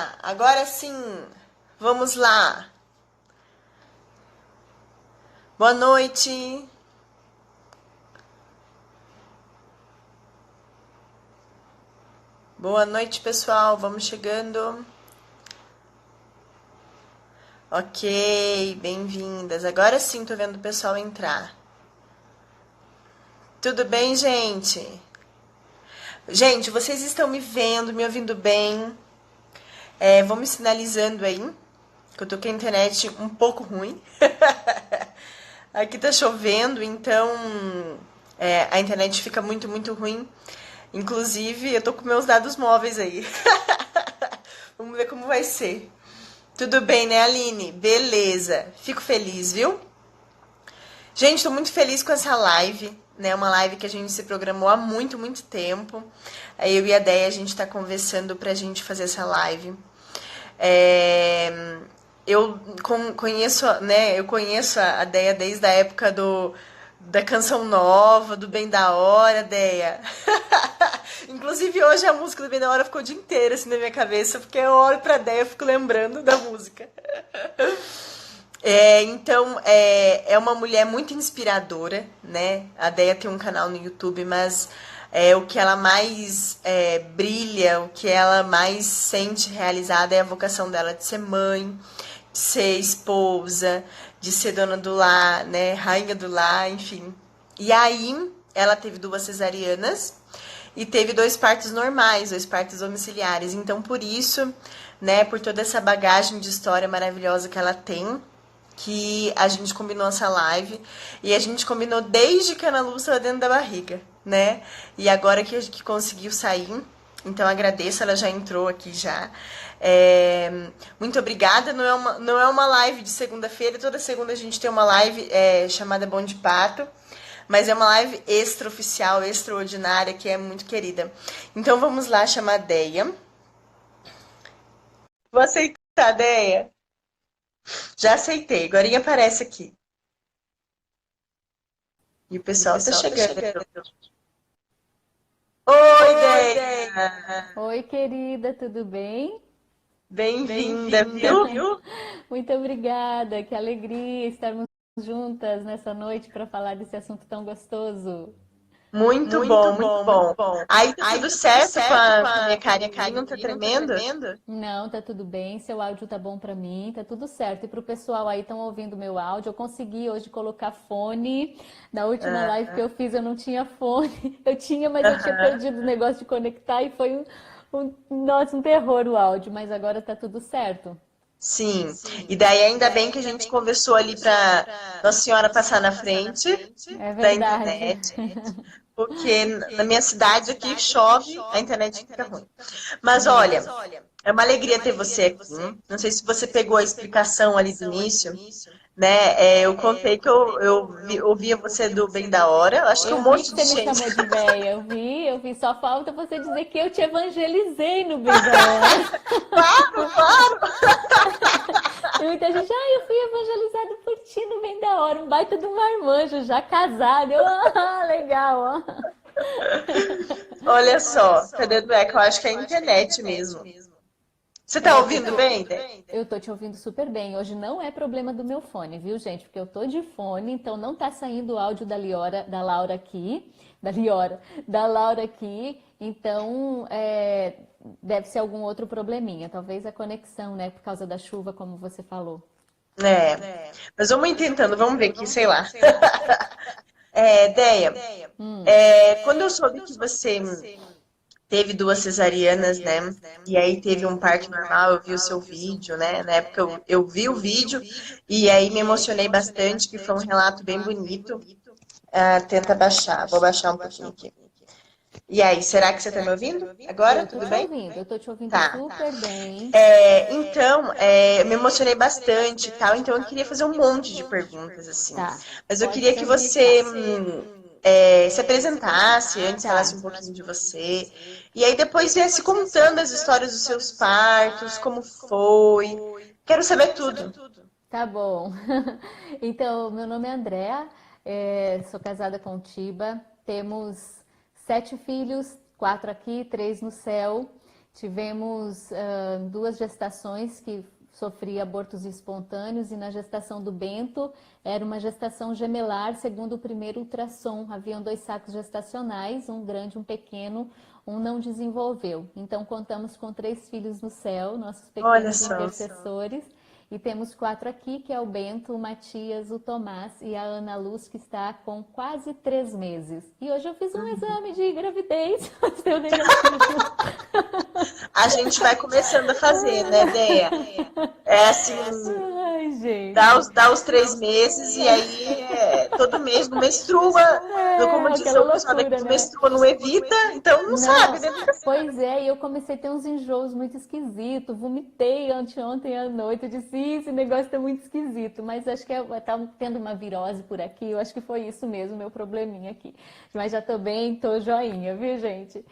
lá, agora sim, vamos lá. Boa noite. Boa noite, pessoal. Vamos chegando. Ok, bem-vindas. Agora sim, tô vendo o pessoal entrar. Tudo bem, gente? Gente, vocês estão me vendo, me ouvindo bem? Vão me sinalizando aí, que eu tô com a internet um pouco ruim. Aqui tá chovendo, então a internet fica muito, muito ruim. Inclusive, eu tô com meus dados móveis aí. Vamos ver como vai ser. Tudo bem, né, Aline? Beleza. Fico feliz, viu? Gente, tô muito feliz com essa live, né? Uma live que a gente se programou há muito, muito tempo. Aí eu e a Déia, a gente tá conversando pra gente fazer essa live. É, conheço, né? Eu conheço a Déia desde a época da Canção Nova, do Bem da Hora, Déia. Inclusive hoje a música do Bem da Hora ficou o dia inteiro assim na minha cabeça, porque eu olho pra Déia e fico lembrando da música. Então, é uma mulher muito inspiradora, né? A Déia tem um canal no YouTube, mas o que ela mais brilha, o que ela mais sente realizada é a vocação dela de ser mãe, de ser esposa, de ser dona do lar, né? Rainha do lar, enfim. E aí, ela teve 2 cesarianas e teve 2 partos normais, 2 partos domiciliares. Então, por isso, né, por toda essa bagagem de história maravilhosa que ela tem, que a gente combinou essa live. E a gente combinou desde que a Ana Lu estava dentro da barriga, né? E agora que conseguiu sair, então agradeço, ela já entrou aqui já. Muito obrigada. Não é uma live de segunda-feira, toda segunda a gente tem uma live chamada Bom de Pato. Mas é uma live extraoficial, extraordinária, que é muito querida. Então vamos lá chamar a Déia. Vou aceitar, Déia. Já aceitei, agora aparece aqui. E o pessoal tá chegando. Oi, Déia! Oi, querida, tudo bem? Bem-vinda, viu? Muito obrigada, que alegria estarmos juntas nessa noite para falar desse assunto tão gostoso. Muito bom, muito bom. Aí tá tudo certo com a minha carinha aí, não tá tremendo? Não, tá tudo bem, seu áudio tá bom para mim, tá tudo certo. E pro pessoal aí estão ouvindo meu áudio, eu consegui hoje colocar fone. Na última live que eu fiz eu não tinha fone. Eu tinha, mas eu tinha Aham. perdido o negócio de conectar e foi nossa, um terror o áudio, mas agora tá tudo certo. Sim. E daí ainda bem que a gente conversou ali pra Nossa Senhora passar na frente É da verdade. internet, porque na minha cidade aqui chove, a internet fica ruim. Mas olha, é uma alegria ter você aqui. Não sei se você pegou a explicação ali do início, né? Eu contei que ouvia você do Bem da Hora. Acho que um Eu vi que monte de você me gente. chamou de véia, eu vi, só falta você dizer que eu te evangelizei no bem da hora. Claro, claro! E muita gente, eu fui evangelizado por ti no bem da hora, um baita de um marmanjo, já casado. Legal, ó. Olha só, tá dando eco, eu acho que é a internet mesmo. Você tá ouvindo bem, Dé? Eu tô te ouvindo super bem. Hoje não é problema do meu fone, viu, gente? Porque eu tô de fone, então não tá saindo o áudio da Laura aqui, da Liora, da Laura aqui. Então, deve ser algum outro probleminha. Talvez a conexão, né? Por causa da chuva, como você falou. Mas vamos ir tentando, vamos ver aqui, sei lá. Déia, quando eu soube que você teve 2 cesarianas, né? E aí teve um parto normal, eu vi o seu vídeo, né? Na época eu vi o vídeo e aí me emocionei bastante, que foi um relato bem bonito. Tenta baixar, vou baixar um pouquinho aqui. E aí, será que você tá me ouvindo? Agora, Eu tô tudo te bem? ouvindo, eu tô te ouvindo Tá. super bem. Então, me emocionei bastante e tal, então eu queria fazer um monte de perguntas, assim. Tá, Mas eu pode queria que perguntar. você se apresentasse, antes falasse Tá. um pouquinho de você, e aí depois viesse contando as histórias dos seus partos, como foi. Quero saber tudo. Tá bom. Então, meu nome é Andréa, sou casada com o Tiba, temos 7 filhos, 4 aqui, 3 no céu. Tivemos duas gestações que sofri abortos espontâneos e na gestação do Bento era uma gestação gemelar, segundo o primeiro ultrassom. Haviam 2 sacos gestacionais, um grande e um pequeno, um não desenvolveu. Então contamos com 3 filhos no céu, nossos Olha pequenos só. intercessores. E temos 4 aqui, que é o Bento, o Matias, o Tomás e a Ana Luz, que está com quase 3 meses. E hoje eu fiz um exame de gravidez, mas deu negativo. A gente vai começando a fazer, né, Deia? É assim, Ai, gente. dá os 3 meses e aí todo mês não menstrua. Como diz Aquela o pessoal daqui, loucura, não né? menstrua, não evita, então não sabe, né? Pois é, e eu comecei a ter uns enjoos muito esquisitos. Vomitei anteontem à noite. Eu disse, esse negócio tá muito esquisito. Mas acho que tá tendo uma virose por aqui. Eu acho que foi isso mesmo, meu probleminha aqui. Mas já tô bem, tô joinha, viu, gente?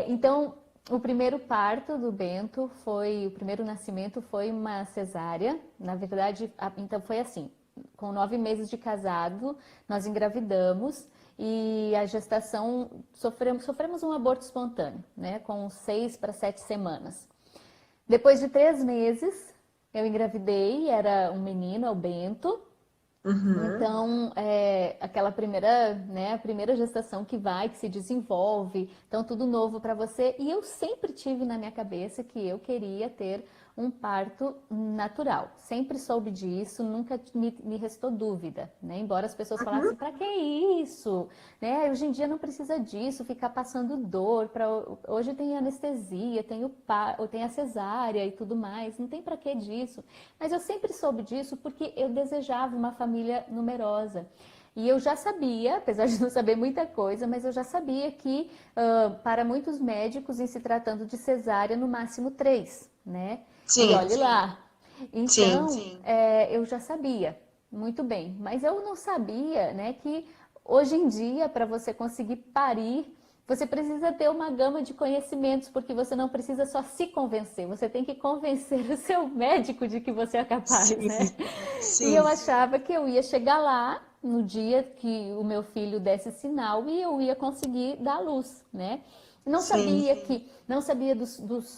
Então, o primeiro parto do Bento o primeiro nascimento foi uma cesárea. Na verdade, então foi assim, com 9 meses de casado, nós engravidamos e a gestação, sofremos um aborto espontâneo, né, com 6 para 7 semanas. Depois de 3 meses, eu engravidei, era um menino, é o Bento. Então, aquela primeira, né, a primeira gestação que se desenvolve, então tudo novo para você. E eu sempre tive na minha cabeça que eu queria ter um parto natural. Sempre soube disso, nunca me restou dúvida, né? Embora as pessoas falassem, para que isso? Né? Hoje em dia não precisa disso, ficar passando dor. Hoje tem anestesia, tem a cesárea e tudo mais, não tem para que disso. Mas eu sempre soube disso porque eu desejava uma família numerosa. E eu já sabia, apesar de não saber muita coisa, mas eu já sabia que para muitos médicos, em se tratando de cesárea, no máximo 3, né? Sim, E olhe lá. Então, sim. eu já sabia, muito bem. Mas eu não sabia, né, que hoje em dia, para você conseguir parir, você precisa ter uma gama de conhecimentos, porque você não precisa só se convencer, você tem que convencer o seu médico de que você é capaz, né? E eu achava que eu ia chegar lá no dia que o meu filho desse sinal e eu ia conseguir dar luz, né? Não sabia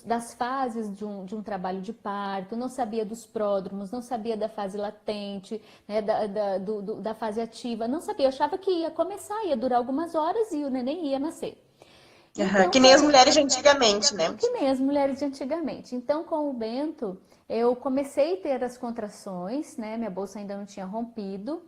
das fases de um trabalho de parto, não sabia dos pródromos, não sabia da fase latente, né, da fase ativa, não sabia. Eu achava que ia começar, ia durar algumas horas e o neném ia nascer. Então, que nem as mulheres de antigamente, né? Que nem as mulheres de antigamente. Então, com o Bento, eu comecei a ter as contrações, né? Minha bolsa ainda não tinha rompido.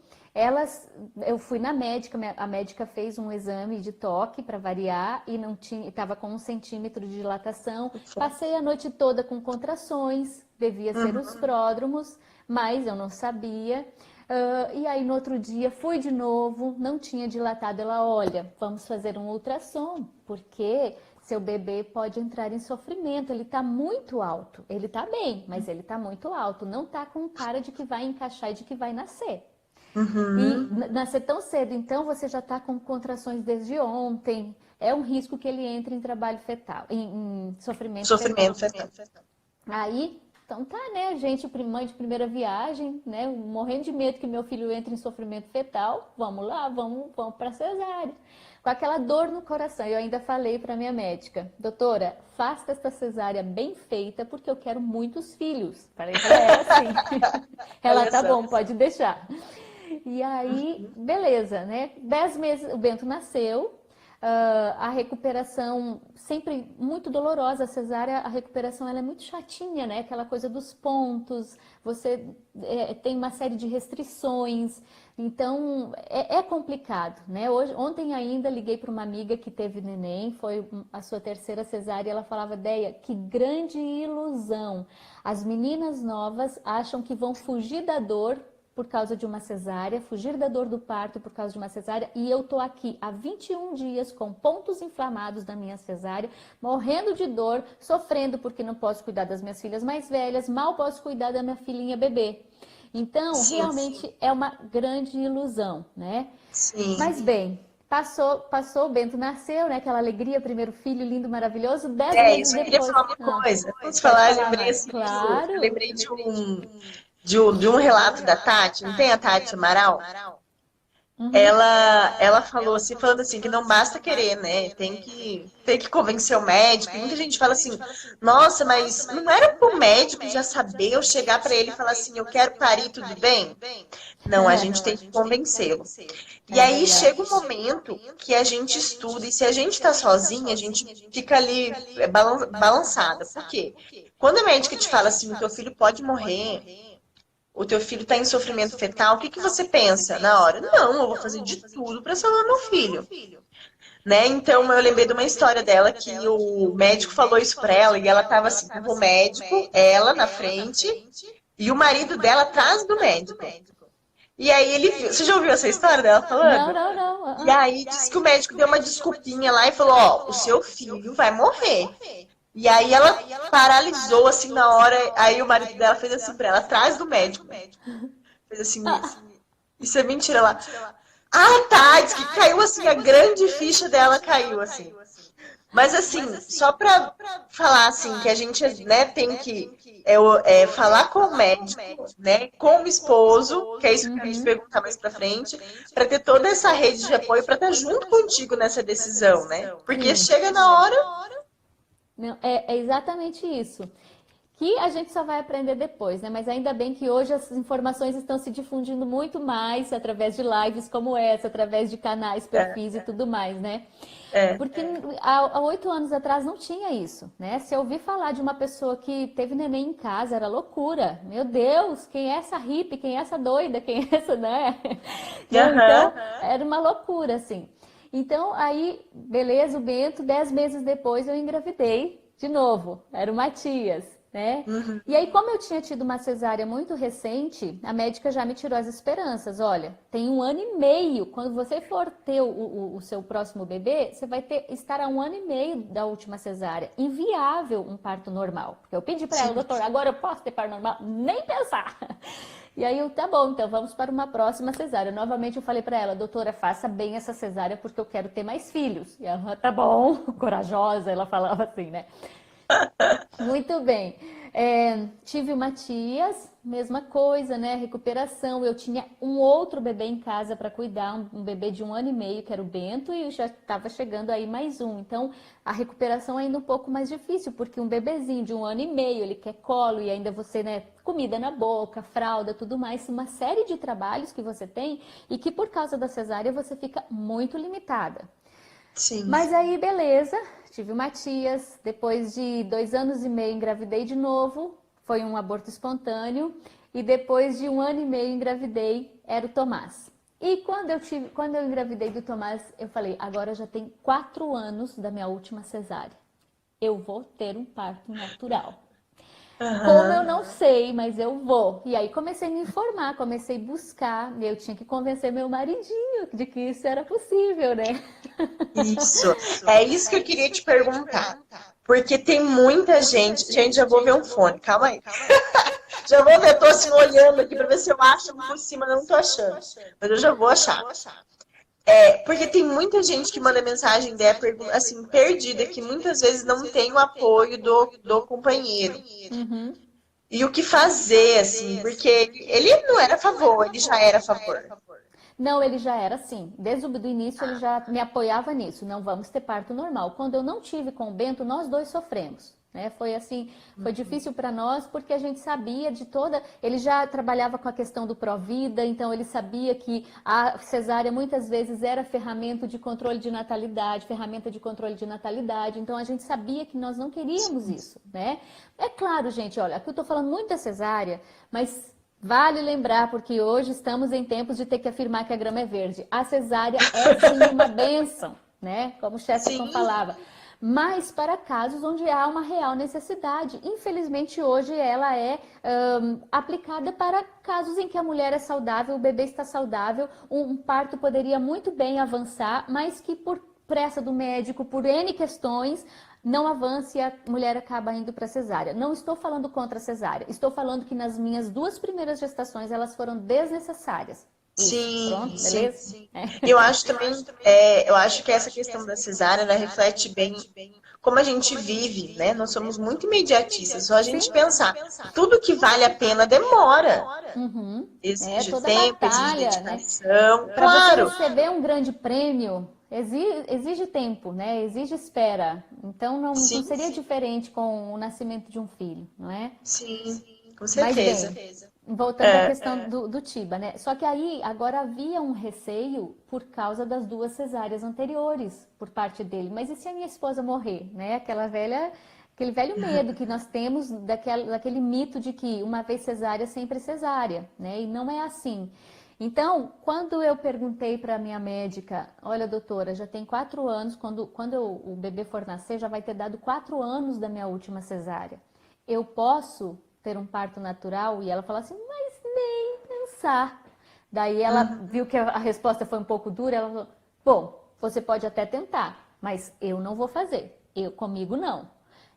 Eu fui na médica, a médica fez um exame de toque para variar e não tinha, estava com 1 centímetro de dilatação. Passei a noite toda com contrações, devia ser os pródromos, mas eu não sabia. E aí no outro dia fui de novo, não tinha dilatado. Ela, olha, vamos fazer um ultrassom, porque seu bebê pode entrar em sofrimento, ele está muito alto. Ele está bem, mas ele está muito alto, não está com cara de que vai encaixar e de que vai nascer. E nascer tão cedo, então você já está com contrações desde ontem. É um risco que ele entre em trabalho fetal, em sofrimento fetal. Aí, então tá, né, gente, mãe de primeira viagem, né, morrendo de medo que meu filho entre em sofrimento fetal, vamos lá, vamos para cesárea. Com aquela dor no coração, eu ainda falei para minha médica, doutora, faça essa cesárea bem feita, porque eu quero muitos filhos. Falei pra ela assim. Ela, tá bom, pode deixar. E aí, beleza, né? 10 meses, o Bento nasceu, a recuperação sempre muito dolorosa, a cesárea, a recuperação ela é muito chatinha, né? Aquela coisa dos pontos, você tem uma série de restrições, então é complicado, né? Ontem ainda liguei para uma amiga que teve neném, foi a sua 3ª cesárea, e ela falava, Deia, que grande ilusão, as meninas novas acham que vão fugir da dor por causa de uma cesárea, fugir da dor do parto por causa de uma cesárea, e eu tô aqui há 21 dias com pontos inflamados da minha cesárea, morrendo de dor, sofrendo porque não posso cuidar das minhas filhas mais velhas, mal posso cuidar da minha filhinha bebê. Então, realmente é uma grande ilusão, né? Sim. Mas bem, passou, o Bento nasceu, né? Aquela alegria, primeiro filho, lindo, maravilhoso. 10 meses isso, eu depois... queria falar uma coisa. Posso falar? Eu lembrei assim, claro. Eu lembrei de um relato da Tati, não tem a Tati Amaral? Uhum. ela falou assim, falando assim, que não basta querer, né? Tem que convencer o médico. E muita gente fala assim, nossa, mas não era pro médico já saber eu chegar para ele e falar assim, eu quero parir, tudo bem? Não, a gente tem que convencê-lo. E É aí verdade. chega um momento que a gente estuda, e se a gente está sozinha, a gente fica ali balançada. Por quê? Quando a médica te fala assim, o teu filho pode morrer, o teu filho está em sofrimento fetal, o que que você pensa na hora? Não, eu vou fazer de tudo para salvar meu filho. Né? Então eu lembrei de uma história dela que o médico falou isso para ela e ela estava assim, com o médico, ela na frente e o marido dela atrás do médico. E aí ele viu, você já ouviu essa história dela Não, falando? não, não. E aí disse que o médico deu uma desculpinha lá e falou, ó, o seu filho vai morrer. E aí ela paralisou assim na hora, aí o marido dela fez assim pra ela, atrás do médico. Fez assim, isso é mentira lá. Ah, tá, diz que caiu assim, a grande ficha dela caiu assim. Mas assim, só pra falar assim, que a gente, né, tem que falar com o médico, né, com o esposo, que é isso que eu quero te Uhum. perguntar mais pra frente, pra ter toda essa rede de apoio pra estar junto contigo nessa decisão, né? Porque Sim. chega na hora. Não, é exatamente isso. Que a gente só vai aprender depois, né? Mas ainda bem que hoje as informações estão se difundindo muito mais através de lives como essa, através de canais, perfis e tudo mais, né? É, Porque há 8 anos atrás não tinha isso, né? Se eu ouvir falar de uma pessoa que teve neném em casa, era loucura. Meu Deus, quem é essa hippie? Quem é essa doida? Quem é essa, né? Não, então, aham, era uma loucura, assim. Então, aí, beleza, o Bento, 10 meses depois eu engravidei de novo. Era o Matias, né? uhum, E aí, como eu tinha tido uma cesárea muito recente, a médica já me tirou as esperanças. Olha, tem 1 ano e meio. Quando você for ter o seu próximo bebê, você vai estar a 1 ano e meio da última cesárea. Inviável um parto normal. Porque eu pedi para ela, sim, doutor, agora eu posso ter parto normal? Nem pensar. E aí eu, tá bom, então vamos para uma próxima cesárea. Novamente eu falei para ela, doutora, faça bem essa cesárea porque eu quero ter mais filhos. E ela, tá bom, corajosa, ela falava assim, né? Muito bem. Tive o Matias, mesma coisa, né? Recuperação. Eu tinha um outro bebê em casa para cuidar, um bebê de 1 ano e meio, que era o Bento, e já estava chegando aí mais um. Então, a recuperação é ainda um pouco mais difícil, porque um bebezinho de 1 ano e meio, ele quer colo e ainda você, né? Comida na boca, fralda, tudo mais. Uma série de trabalhos que você tem e que por causa da cesárea você fica muito limitada. sim. Mas aí, beleza, tive o Matias, depois de 2 anos e meio engravidei de novo, foi um aborto espontâneo, e depois de 1 ano e meio engravidei, era o Tomás. E quando eu engravidei do Tomás, eu falei, agora já tem 4 anos da minha última cesárea. Eu vou ter um parto natural. Como eu Aham. não sei, mas eu vou. E aí comecei a me informar, comecei a buscar. Eu tinha que convencer meu maridinho de que isso era possível, né? Isso. É isso que eu queria te perguntar. Porque tem muita gente. Gente, já vou ver um fone, calma aí. Já vou ver, tô assim olhando aqui pra ver se eu acho por cima, não tô achando. Mas eu já vou achar. Porque tem muita gente que manda mensagem assim, perdida, que muitas vezes não tem o apoio do companheiro. Uhum. E o que fazer, assim, porque ele não era a favor, ele já era a favor. Não, ele já era assim. Desde o início ele já me apoiava nisso. Não vamos ter parto normal. Quando eu não tive com o Bento, nós dois sofremos. Né? Foi assim, foi difícil para nós porque a gente sabia de toda. Ele já trabalhava com a questão do pró-vida, então ele sabia que a cesárea muitas vezes era ferramenta de controle de natalidade, ferramenta de controle de natalidade. Então a gente sabia que nós não queríamos isso, né? É claro, gente, olha, aqui eu estou falando muito da cesárea, mas vale lembrar, porque hoje estamos em tempos de ter que afirmar que a grama é verde. A cesárea é sim uma bênção, né? Como o Chesterton Sim, falava. Mas para casos onde há uma real necessidade. Infelizmente, hoje ela é aplicada para casos em que a mulher é saudável, o bebê está saudável, um parto poderia muito bem avançar, mas que por pressa do médico, por N questões, não avança e a mulher acaba indo para cesárea. Não estou falando contra a cesárea, estou falando que nas minhas 2 primeiras gestações elas foram desnecessárias. Isso, Sim, pronto, sim, beleza? sim. É. E eu acho também, eu acho que essa questão da cesárea, ela reflete bem como a gente vive, né? Nós somos muito imediatistas, só a gente Sim. pensar, tudo que vale a pena demora. Uhum. É Exige toda a tempo, exige batalha, né? dedicação, Para você claro. receber um grande prêmio, exige tempo, né? Exige espera. Então não Sim, seria diferente com o nascimento de um filho, não é? sim, com Mas certeza. bem, voltando à É, questão do Tiba, né? Só que aí agora havia um receio por causa das duas cesáreas anteriores por parte dele. Mas e se a minha esposa morrer, né? Aquele velho medo que nós temos daquele mito de que uma vez cesárea, sempre cesárea, né? E não é assim. Então, quando eu perguntei para a minha médica, olha, doutora, já tem 4 anos, o bebê for nascer, já vai ter dado 4 anos da minha última cesárea. Eu posso ter um parto natural? E ela falou assim, mas nem pensar. Daí ela viu que a resposta foi um pouco dura, ela falou, bom, você pode até tentar, mas eu não vou fazer. Comigo não.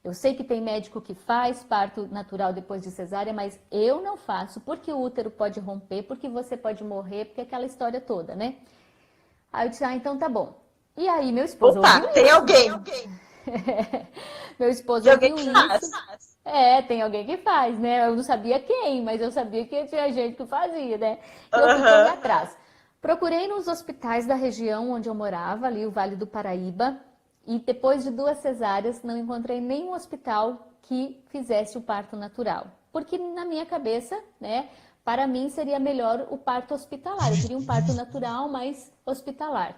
Eu sei que tem médico que faz parto natural depois de cesárea, mas eu não faço, porque o útero pode romper, porque você pode morrer, porque aquela história toda, né? Aí eu disse, então tá bom. E aí meu esposo opa, ouviu tem isso. alguém, Meu esposo tem alguém ouviu que isso. faz. Tem alguém que faz, né? Eu não sabia quem, mas eu sabia que tinha gente que fazia, né? E eu fui correr Aham. atrás. Procurei nos hospitais da região onde eu morava, ali o Vale do Paraíba, e depois de 2 cesáreas não encontrei nenhum hospital que fizesse o parto natural. Porque na minha cabeça, né, para mim seria melhor o parto hospitalar. Eu queria um parto natural, mas hospitalar.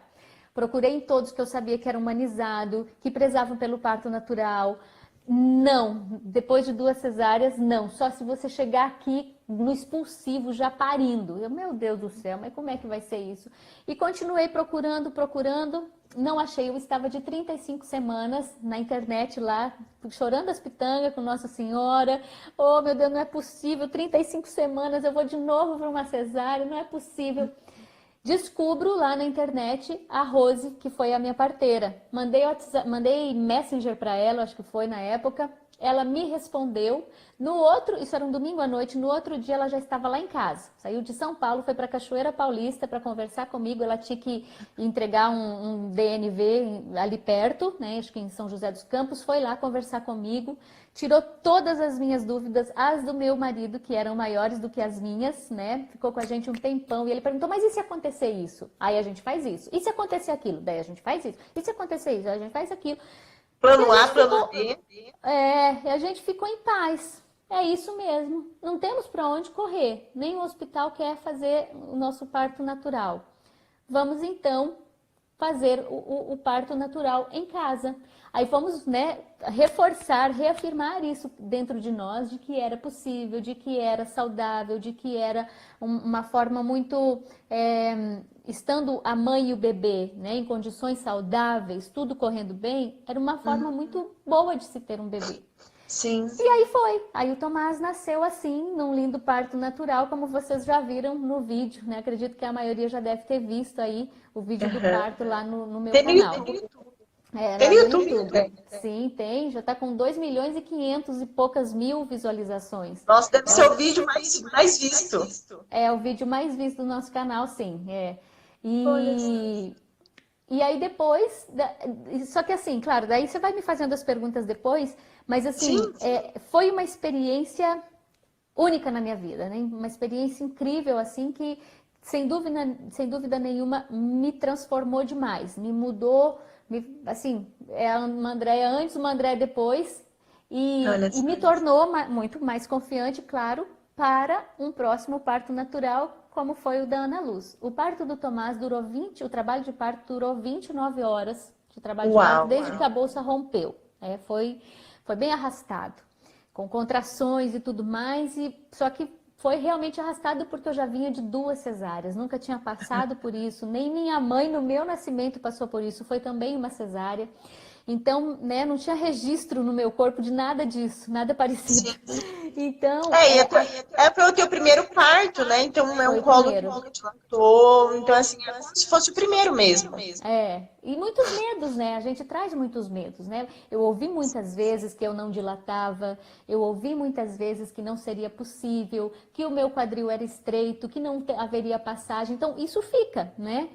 Procurei em todos que eu sabia que era humanizado, que prezavam pelo parto natural. Não, depois de 2 cesáreas, não. Só se você chegar aqui no expulsivo, já parindo. Meu Deus do céu, mas como é que vai ser isso? E continuei procurando, não achei. Eu estava de 35 semanas na internet lá, chorando as pitangas com Nossa Senhora. Oh, meu Deus, não é possível, 35 semanas, eu vou de novo para uma cesárea, não é possível. Descubro lá na internet a Rose, que foi a minha parteira. Mandei Messenger para ela, acho que foi na época. Ela me respondeu. Isso era um domingo à noite, no outro dia ela já estava lá em casa. Saiu de São Paulo, foi para Cachoeira Paulista para conversar comigo. Ela tinha que entregar um DNV ali perto, né? Acho que em São José dos Campos. Foi lá conversar comigo, tirou todas as minhas dúvidas, as do meu marido, que eram maiores do que as minhas, né? Ficou com a gente um tempão e ele perguntou, mas e se acontecer isso? Aí a gente faz isso. E se acontecer aquilo? Daí a gente faz isso. E se acontecer isso? Aí a gente faz aquilo. E a Plano A, gente plano ficou, B. e a gente ficou em paz. É isso mesmo. Não temos para onde correr. Nem o hospital quer fazer o nosso parto natural. Vamos então fazer o parto natural em casa. Aí fomos, né, reforçar, reafirmar isso dentro de nós, de que era possível, de que era saudável, de que era uma forma muito, estando a mãe e o bebê, né, em condições saudáveis, tudo correndo bem, era uma forma muito boa de se ter um bebê. Sim. E aí foi. Aí o Tomás nasceu assim, num lindo parto natural, como vocês já viram no vídeo, né? Acredito que a maioria já deve ter visto aí o vídeo do Aham. parto lá no meu Tem no canal. YouTube. Tem Lá no no YouTube YouTube. também. Sim, tem. Já tá com 2 milhões e 500 e poucas mil visualizações. Nossa, deve É ser o, o vídeo mais visto. é o vídeo mais visto do nosso canal, sim. Olha só. E, e aí depois, só que assim, claro, daí você vai me fazendo as perguntas depois, mas assim, Sim, foi uma experiência única na minha vida, né? Uma experiência incrível, assim, que sem dúvida nenhuma me transformou demais, me mudou, assim, é uma Andréia antes, uma Andréia depois, olha e só. me tornou muito mais confiante, claro, para um próximo parto natural, como foi o da Ana Luz. O parto do Tomás o trabalho de parto durou 29 horas de trabalho de parto, Uau. desde que a bolsa rompeu. Foi bem arrastado, com contrações e tudo mais, só que foi realmente arrastado porque eu já vinha de 2 cesáreas, nunca tinha passado por isso, nem minha mãe no meu nascimento passou por isso, foi também uma cesárea. Então, né, não tinha registro no meu corpo de nada disso, nada parecido. Então, foi o teu primeiro parto, né? Então é foi um o colo que primeiro. nunca te lactou. Então, assim, é como se fosse o primeiro mesmo. E muitos medos, né? A gente traz muitos medos, né? Eu ouvi muitas vezes que eu não dilatava, eu ouvi muitas vezes que não seria possível, que o meu quadril era estreito, que não haveria passagem. Então, isso fica, né?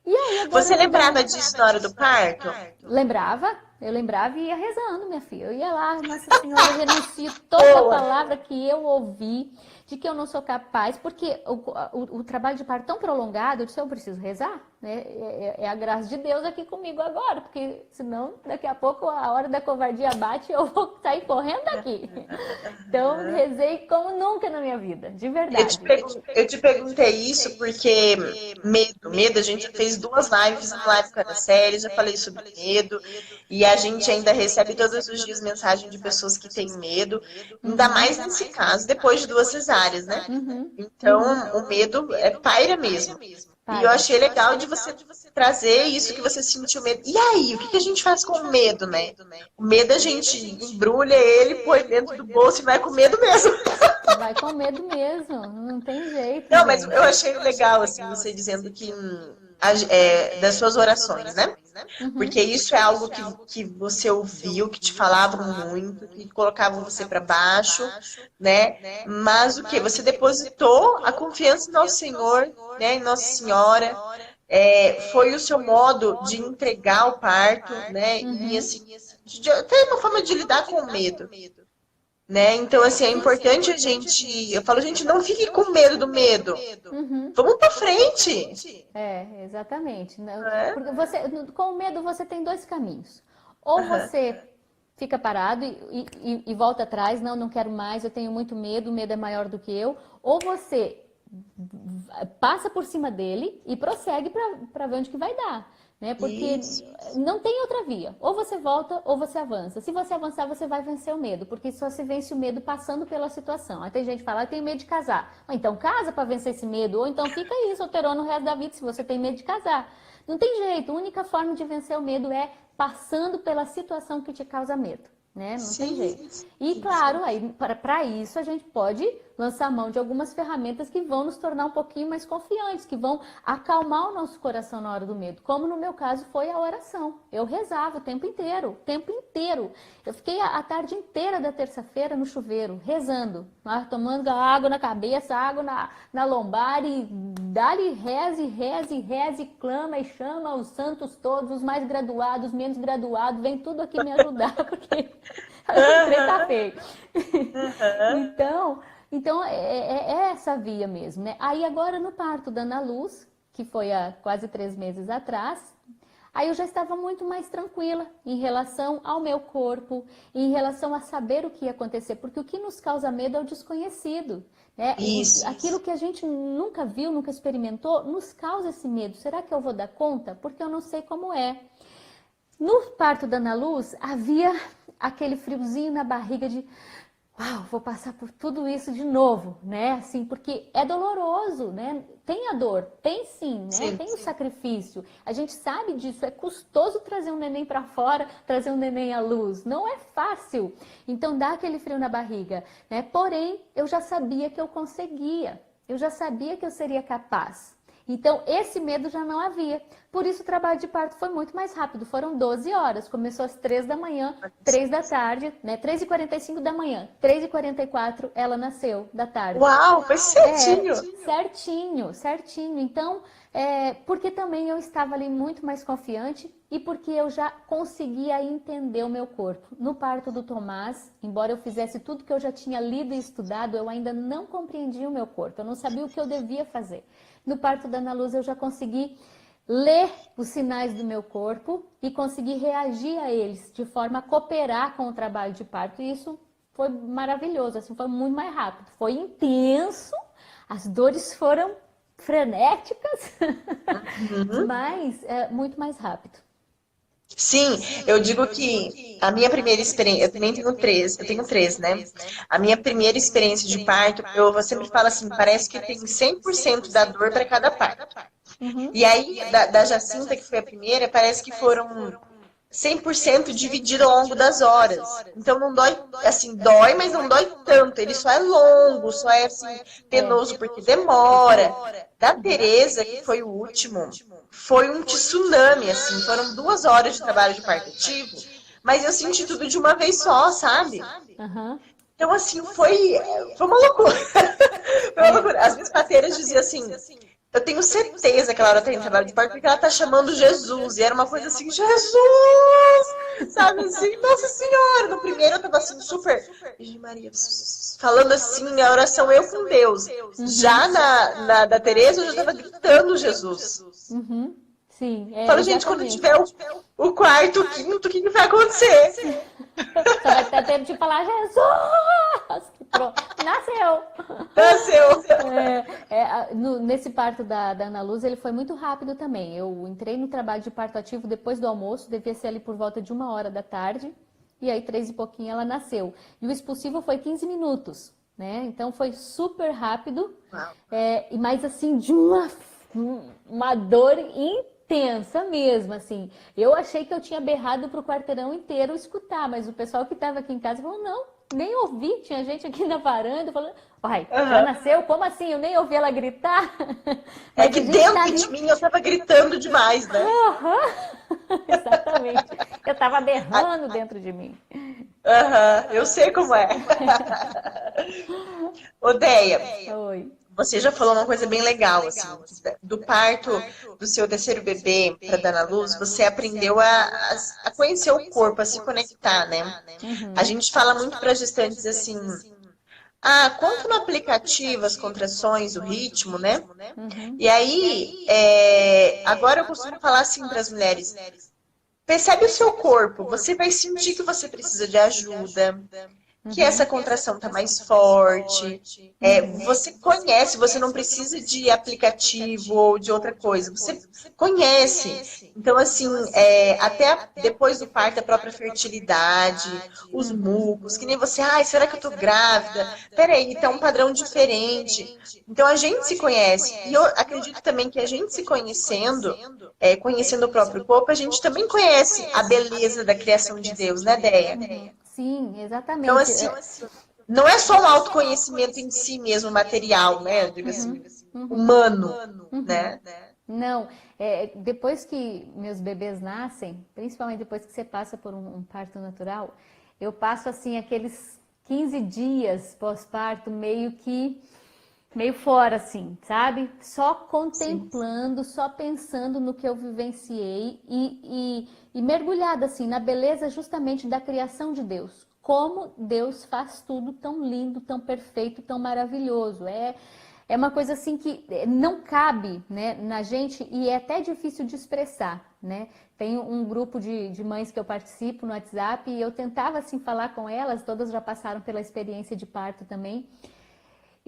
E aí agora Você lembrava disso na hora do parto? lembrava, eu lembrava e ia rezando, minha filha. Eu ia lá, Nossa Senhora, eu renuncio toda Boa. palavra que eu ouvi, de que eu não sou capaz, porque o trabalho de parto tão prolongado, eu disse, eu preciso rezar, né? É a graça de Deus aqui comigo agora, porque senão daqui a pouco a hora da covardia bate e eu vou sair correndo daqui. Então, rezei como nunca na minha vida, de verdade. Eu te perguntei isso porque medo, a gente já fez 2 lives, uma live com a série, já falei sobre medo, e a gente ainda recebe todos os dias mensagem de pessoas que têm medo, ainda mais nesse caso, depois de 2 cesáreas, né? Então, o medo paira mesmo. E eu achei legal de você trazer isso que você sentiu medo. E aí, o que a gente faz com o medo, né? O medo a gente embrulha ele, põe dentro do bolso e vai com medo mesmo. Vai com medo mesmo, não tem jeito. Não, mas eu achei legal, assim, você dizendo que das suas orações, né? Porque isso é algo que você ouviu, que te falavam muito, que colocavam você para baixo, né? Mas o que? Você depositou a confiança em Nosso Senhor, né? Em Nossa Senhora. Foi o seu modo de entregar o parto, né? E assim, até uma forma de lidar com o medo. Né? Então, assim, é importante a gente. Eu falo, gente, não fique com medo do medo. Vamos pra frente. Exatamente. Porque com o medo você tem 2 caminhos. Ou você fica parado e volta atrás, não quero mais, eu tenho muito medo, o medo é maior do que eu. Ou você passa por cima dele e prossegue para ver onde que vai dar. Né? Porque não tem outra via. Ou você volta ou você avança. Se você avançar, você vai vencer o medo, porque só se vence o medo passando pela situação. Aí tem gente que fala, eu tenho medo de casar. Então casa para vencer esse medo, ou então fica aí solteirona no resto da vida se você tem medo de casar. Não tem jeito, a única forma de vencer o medo é passando pela situação que te causa medo. Né? Não tem jeito. E claro, aí para isso a gente pode lançar mão de algumas ferramentas que vão nos tornar um pouquinho mais confiantes, que vão acalmar o nosso coração na hora do medo. Como no meu caso foi a oração. Eu rezava o tempo inteiro, Eu fiquei a tarde inteira da terça-feira no chuveiro, rezando, tomando água na cabeça, água na lombar e dá-lhe reze, clama e chama os santos todos, os mais graduados, menos graduados, vem tudo aqui me ajudar, porque o trem tá feio. Então é essa via mesmo, né? Aí agora no parto da Ana Luz, que foi há quase 3 meses atrás, aí eu já estava muito mais tranquila em relação ao meu corpo, em relação a saber o que ia acontecer, porque o que nos causa medo é o desconhecido, né? Aquilo que a gente nunca viu, nunca experimentou, nos causa esse medo. Será que eu vou dar conta? Porque eu não sei como é. No parto da Ana Luz, havia aquele friozinho na barriga de... Uau, vou passar por tudo isso de novo, né? Assim, porque é doloroso, né? Tem a dor, tem sim, né? Sim, tem o sacrifício. A gente sabe disso, é custoso trazer um neném para fora, trazer um neném à luz. Não é fácil. Então dá aquele frio na barriga, né? Porém, eu já sabia que eu conseguia. Eu já sabia que eu seria capaz. Então, esse medo já não havia. Por isso, o trabalho de parto foi muito mais rápido. Foram 12 horas. Começou às 3 da manhã, 3 da tarde, né? 3h45 da manhã. 3h44, ela nasceu da tarde. Uau, foi certinho! Certinho. Então, porque também eu estava ali muito mais confiante e porque eu já conseguia entender o meu corpo. No parto do Tomás, embora eu fizesse tudo que eu já tinha lido e estudado, eu ainda não compreendia o meu corpo. Eu não sabia o que eu devia fazer. No parto da Ana Luz eu já consegui ler os sinais do meu corpo e consegui reagir a eles de forma a cooperar com o trabalho de parto. E isso foi maravilhoso, assim, foi muito mais rápido. Foi intenso, as dores foram frenéticas, mas muito mais rápido. Sim, eu digo que a minha primeira experiência, eu também tenho três, né? A minha primeira experiência de parto, eu sempre falo assim, parece que tem 100% da dor para cada parto. E aí, da Jacinta, que foi a primeira, parece que foram 100% dividido ao longo das horas. Então não dói, assim, dói, mas não dói tanto. Ele só é longo, só é assim, penoso porque demora. Da Tereza, que foi o último, foi um tsunami, assim, foram 2 horas de trabalho de parto ativo, mas eu senti tudo de uma vez só, sabe? Aham. Então, assim, foi uma loucura. Foi uma loucura. As minhas parteiras diziam assim, eu tenho certeza que a Laura tá em trabalho de parto porque ela tá chamando Jesus. E era uma coisa assim, Jesus! Sabe assim, Nossa Senhora! No primeiro eu tava assim, super. Virgem Maria, falando assim, a oração eu com Deus. Já na da Tereza, eu já tava gritando Jesus. Uhum. Sim, Falo, gente, quando exatamente. tiver o quarto, o quinto, o que vai acontecer? Só vai ter tempo de falar, Jesus! Pronto, nasceu! Nasceu. Nesse parto da Ana Luz, ele foi muito rápido também. Eu entrei no trabalho de parto ativo depois do almoço, devia ser ali por volta de 1 hora da tarde, e aí 3 e pouquinho ela nasceu. E o expulsivo foi 15 minutos, né? Então foi super rápido, mas assim, de uma dor intensa mesmo, assim. Eu achei que eu tinha berrado pro quarteirão inteiro escutar, mas o pessoal que estava aqui em casa falou, não, nem ouvi. Tinha gente aqui na varanda falando, uai, já nasceu? Como assim? Eu nem ouvi ela gritar. É Mas que a gente tá dentro de mim eu tava gritando demais, né? Exatamente. Eu tava berrando dentro de mim. Eu sei como é. Odeia, Oi. você já falou uma coisa bem legal, assim, do parto do seu terceiro bebê para dar na luz, você aprendeu a conhecer o corpo, a se conectar, né? A gente fala muito para gestantes assim, conta no aplicativo as contrações, o ritmo, né? E aí, agora eu costumo falar assim para as mulheres, percebe o seu corpo, você vai sentir que você precisa de ajuda, que essa contração está mais forte. Você conhece, você não precisa de aplicativo ou de outra coisa, você conhece. Então, assim, até depois do parto, a própria fertilidade, os mucos, que nem você, será que eu tô grávida? Peraí, tá um padrão diferente. Então, a gente se conhece. E eu acredito também que a gente se conhecendo, conhecendo o próprio corpo, a gente também conhece a beleza da criação de Deus, né, Deia? Sim, Então, exatamente. assim, não é só um autoconhecimento em si mesmo, material, né? Digo assim, humano, né? Não, depois que meus bebês nascem, principalmente depois que você passa por um parto natural, eu passo assim aqueles 15 dias pós-parto meio fora assim, sabe? Só contemplando, só pensando no que eu vivenciei e mergulhada assim na beleza justamente da criação de Deus. Como Deus faz tudo tão lindo, tão perfeito, tão maravilhoso. É uma coisa assim que não cabe, né, na gente e é até difícil de expressar, né? Tem um grupo de mães que eu participo no WhatsApp e eu tentava assim falar com elas, todas já passaram pela experiência de parto também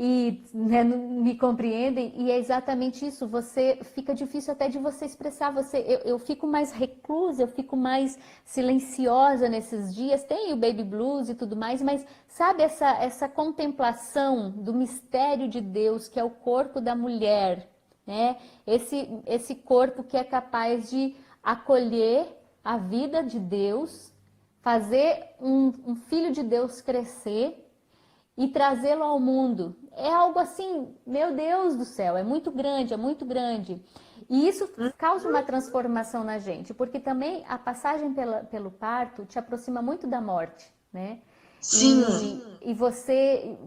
e né, me compreendem e é exatamente isso. Você fica difícil até de você expressar. Eu fico mais reclusa, eu fico mais silenciosa nesses dias. Tem o baby blues e tudo mais, mas sabe essa contemplação do mistério de Deus que é o corpo da mulher, né? Esse corpo que é capaz de acolher a vida de Deus, fazer um filho de Deus crescer e trazê-lo ao mundo. É algo assim, meu Deus do céu, é muito grande, é muito grande. E isso causa uma transformação na gente, porque também a passagem pelo parto te aproxima muito da morte, né? Sim. E você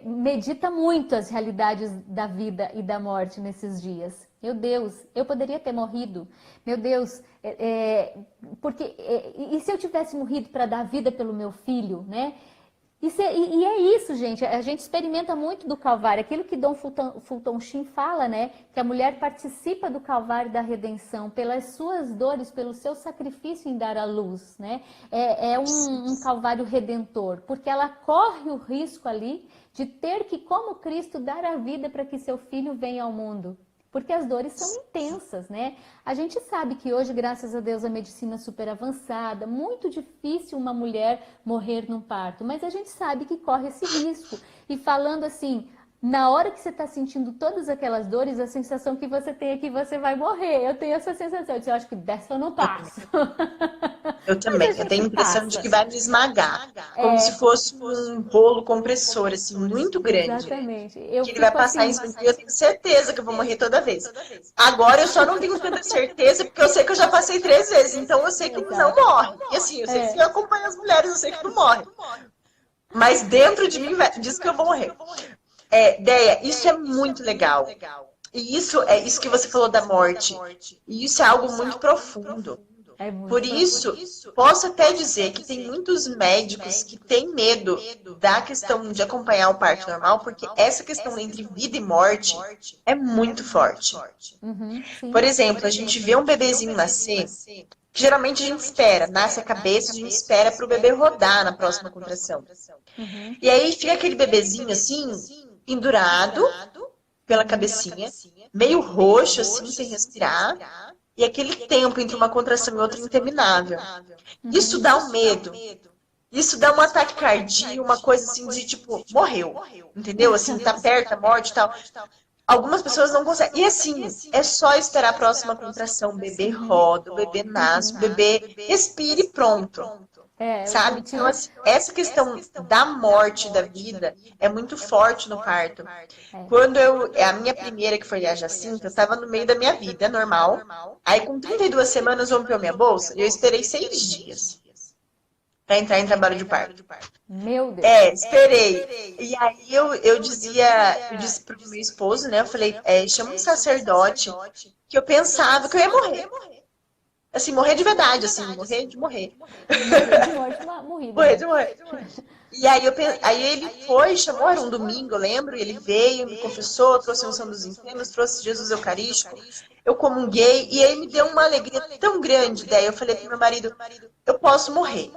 medita muito as realidades da vida e da morte nesses dias. Meu Deus, eu poderia ter morrido. Meu Deus, e se eu tivesse morrido para dar vida pelo meu filho, né? E é isso, gente. A gente experimenta muito do Calvário. Aquilo que Dom Fulton Sheen fala, né? Que a mulher participa do Calvário da redenção pelas suas dores, pelo seu sacrifício em dar à luz, né? É um Calvário redentor, porque ela corre o risco ali de ter que, como Cristo, dar a vida para que seu filho venha ao mundo. Porque as dores são intensas, né? A gente sabe que hoje, graças a Deus, a medicina é super avançada, muito difícil uma mulher morrer num parto, mas a gente sabe que corre esse risco. E falando assim, Na hora que você está sentindo todas aquelas dores, a sensação que você tem é que você vai morrer. Eu tenho essa sensação. Eu acho que dessa eu não Eu também. passo. Eu Mas a também. Eu tenho gente a impressão de passa. que vai me esmagar. Como se É, fosse um rolo compressor, assim, muito grande. exatamente. Eu Que ele vai fico passar em assim. cima de mim. Eu tenho certeza que eu vou morrer toda vez. Agora eu só não tenho tanta certeza, porque eu sei que eu já passei 3 vezes. Então eu sei que não Exato. morre. E assim, eu sei que É. se eu acompanho as mulheres, eu sei que não morre. Mas dentro de mim diz que eu vou morrer. Deia, isso é muito legal. E isso é isso que você falou da morte. E isso é algo muito profundo. É muito Por profundo. isso, posso até dizer que tem muitos médicos que têm medo da questão de acompanhar o parto normal, porque essa questão entre vida e morte é muito forte. Uhum, Por sim. exemplo, a gente vê um bebezinho nascer, que geralmente a gente espera, nasce a cabeça, a gente espera para o bebê rodar na próxima contração. Uhum, E aí fica aquele bebezinho assim, pendurado pela uhum, cabecinha, meio roxo assim, sem respirar, e aquele tempo entre uma contração e outra interminável. Isso uhum. dá um medo. Isso dá um ataque cardíaco, uma coisa assim de tipo, morreu. Entendeu? Assim, tá perto da morte e tal. Algumas pessoas não conseguem. E assim, é só esperar a próxima contração. O bebê Uhum, roda, o bebê nasce, o uhum. bebê respira e pronto. É, eu Sabe? Então, tive. assim, essa questão da morte da vida é muito forte no parto. É. Quando a minha primeira, que foi a Jacinta, eu estava no meio da minha vida, normal. Aí, com 32 semanas, rompeu minha bolsa e eu esperei 6 dias para entrar em trabalho de parto. Meu Deus. Esperei. E aí eu disse pro meu esposo, né? Eu falei, chama um sacerdote, que eu pensava que eu ia morrer. Assim, morrer de verdade, assim, morrer de morrer. Morrer de morte morrida, Morrer né? de morrer. E aí, aí ele foi, chamou, era um domingo, eu lembro, e ele veio, me confessou, trouxe a unção dos enfermos, trouxe Jesus Eucarístico, eu comunguei, e aí me deu uma alegria tão grande. Daí eu falei pro meu marido, eu posso morrer.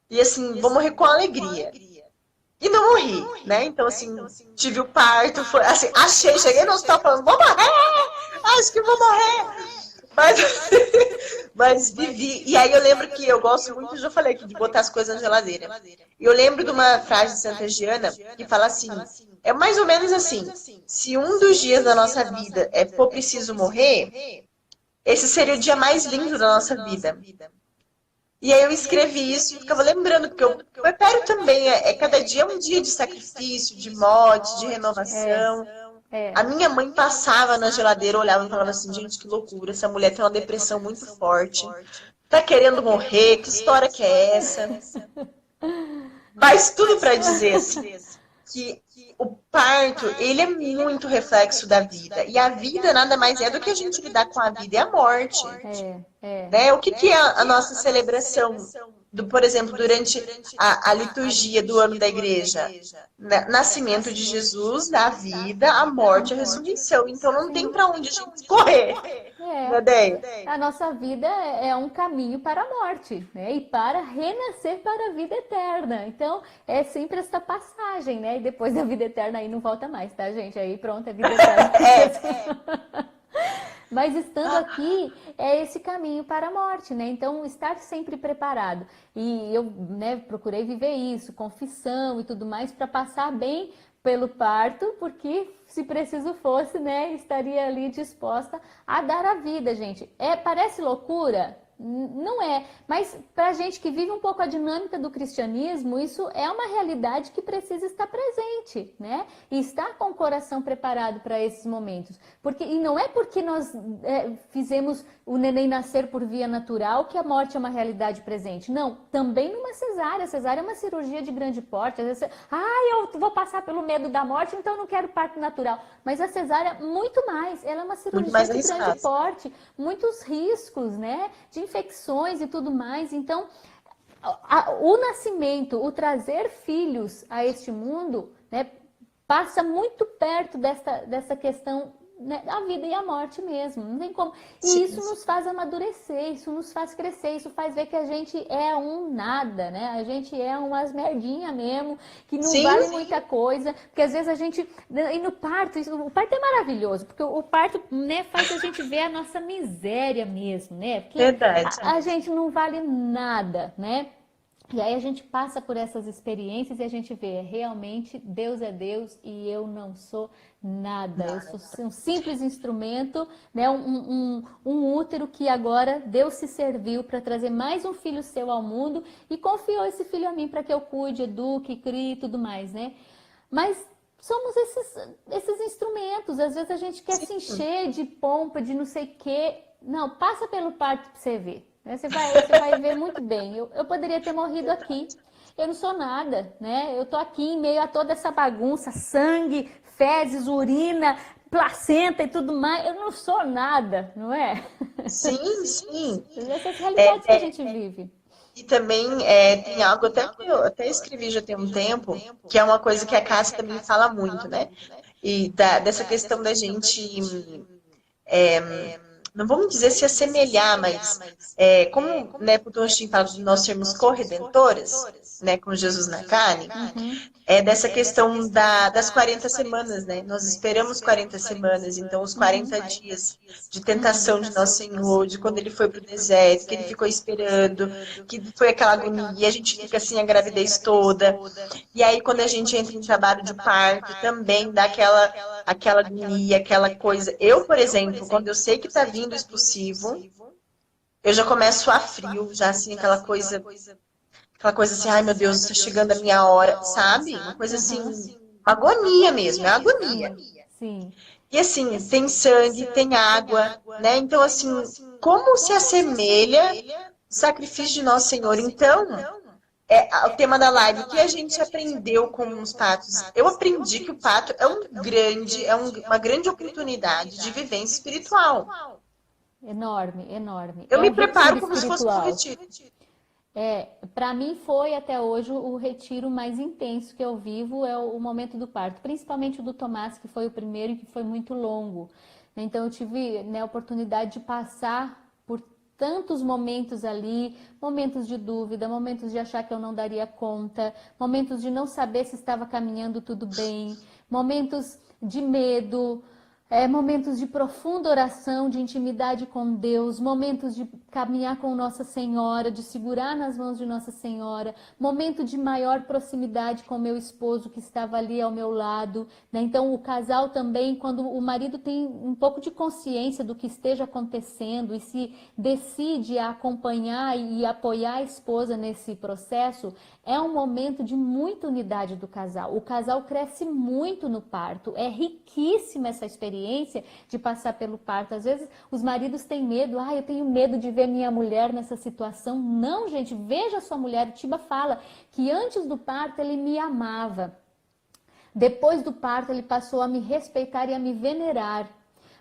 E assim, vou morrer com alegria. E não morri, né? Então, assim, tive o parto, foi assim, achei, cheguei no hospital falando, vou morrer! Acho que vou morrer! Mas, mas vivi. E aí eu lembro que eu gosto muito, já falei aqui, de botar as coisas na geladeira. E eu lembro de uma frase de Santa Giana que fala assim, é mais ou menos assim, se um dos dias da nossa vida for preciso morrer, esse seria o dia mais lindo da nossa vida. E aí eu escrevi isso e ficava lembrando, porque o puerpério também cada dia é um dia de sacrifício, de morte, de É, renovação. é. A minha mãe passava na geladeira, olhava e falava assim, gente, que loucura, essa mulher tem uma depressão muito forte, tá querendo morrer, que história que é essa? Mas tudo para dizer assim, que o parto, ele é muito reflexo da vida. E a vida nada mais é do que a gente lidar com a vida e a morte. É. Né? O que, que é a nossa celebração, por exemplo, durante a liturgia do ano da igreja? Nascimento de Jesus, a vida, a morte, a ressurreição. Então não tem Sim. para onde a gente correr, É. né, Deia? A nossa vida é um caminho para a morte, né? E para renascer para a vida eterna. Então, é sempre essa passagem, né? E depois da vida eterna aí não volta mais, tá, gente? Aí pronto, é vida eterna. Mas estando aqui é esse caminho para a morte, né? Então, estar sempre preparado. E eu, né, procurei viver isso, confissão e tudo mais, para passar bem pelo parto, porque se preciso fosse, né, estaria ali disposta a dar a vida, gente. Parece loucura? Não é, mas para gente que vive um pouco a dinâmica do cristianismo, isso é uma realidade que precisa estar presente, né? E estar com o coração preparado para esses momentos. E não é porque nós fizemos o neném nascer por via natural que a morte é uma realidade presente. Não, também numa cesárea. A cesárea é uma cirurgia de grande porte. Às vezes eu vou passar pelo medo da morte, então eu não quero parto natural. Mas a cesárea, muito mais. Ela é uma cirurgia de grande porte. Muitos riscos, né? De infecções e tudo mais. Então, o nascimento, o trazer filhos a este mundo, né, passa muito perto dessa questão, né, a vida e a morte mesmo, não tem como. E isso nos faz amadurecer, isso nos faz crescer, isso faz ver que a gente é um nada, né? A gente é umas merdinha mesmo, que não vale muita coisa, porque às vezes a gente, e no parto, o parto é maravilhoso, porque o parto, né, faz a gente ver a nossa miséria mesmo, né? Porque Verdade. a gente não vale nada, né? E aí a gente passa por essas experiências e a gente vê, realmente Deus é Deus e eu não sou nada. Eu sou um simples instrumento, né? Um útero que agora Deus se serviu para trazer mais um filho seu ao mundo e confiou esse filho a mim para que eu cuide, eduque, crie e tudo mais, né? Mas somos esses instrumentos. Às vezes a gente quer se encher de pompa, de não sei o quê. Não, passa pelo parto para você ver. Você vai ver muito bem. Eu poderia ter morrido aqui. Eu não sou nada, né? Eu tô aqui em meio a toda essa bagunça, sangue, fezes, urina, placenta e tudo mais. Eu não sou nada, não é? Sim, sim. Essas realidades que a gente vive. E também tem algo até que eu até escrevi já tem um tempo, que é uma coisa que a Cássia também fala muito, né? E dessa questão da gente, não vamos dizer se assemelhar, mas como, né, o Toshin fala de nós sermos corredentoras, né, com Jesus na carne, dessa questão das 40 semanas, né? Nós esperamos 40 semanas, então os 40 dias de tentação de Nosso Senhor, de quando ele foi para o deserto, que ele ficou esperando, que foi aquela agonia, e a gente fica assim a gravidez toda. E aí quando a gente entra em trabalho de parto, também dá aquela agonia, aquela coisa. Eu, por exemplo, quando eu sei que está vindo o expulsivo, eu já começo a frio, já assim, aquela coisa assim, ai meu Deus, está chegando a minha hora, sabe? Uma coisa assim, agonia mesmo, é agonia. Sim. E assim, tem sangue, tem água, né? Então, assim, como se assemelha o sacrifício de Nosso Senhor? Então, o tema da live, o que a gente aprendeu com os patos? Eu aprendi que o pato é uma grande oportunidade de vivência espiritual. Enorme, enorme. Eu É me um preparo retiro como se fosse um espiritual. retiro. Para mim foi até hoje o retiro mais intenso que eu vivo é o momento do parto, principalmente o do Tomás, que foi o primeiro e que foi muito longo. Então eu tive, né, a oportunidade de passar por tantos momentos ali, momentos de dúvida, momentos de achar que eu não daria conta, momentos de não saber se estava caminhando tudo bem, momentos de medo, momentos de profunda oração, de intimidade com Deus, momentos de caminhar com Nossa Senhora, de segurar nas mãos de Nossa Senhora, momento de maior proximidade com meu esposo que estava ali ao meu lado, né? Então o casal também, quando o marido tem um pouco de consciência do que esteja acontecendo e se decide a acompanhar e apoiar a esposa nesse processo, é um momento de muita unidade do casal. O casal cresce muito no parto, é riquíssima essa experiência de passar pelo parto. Às vezes os maridos têm medo, eu tenho medo de ver minha mulher nessa situação. Não, gente, veja a sua mulher. O Tiba fala que antes do parto ele me amava. Depois do parto ele passou a me respeitar e a me venerar.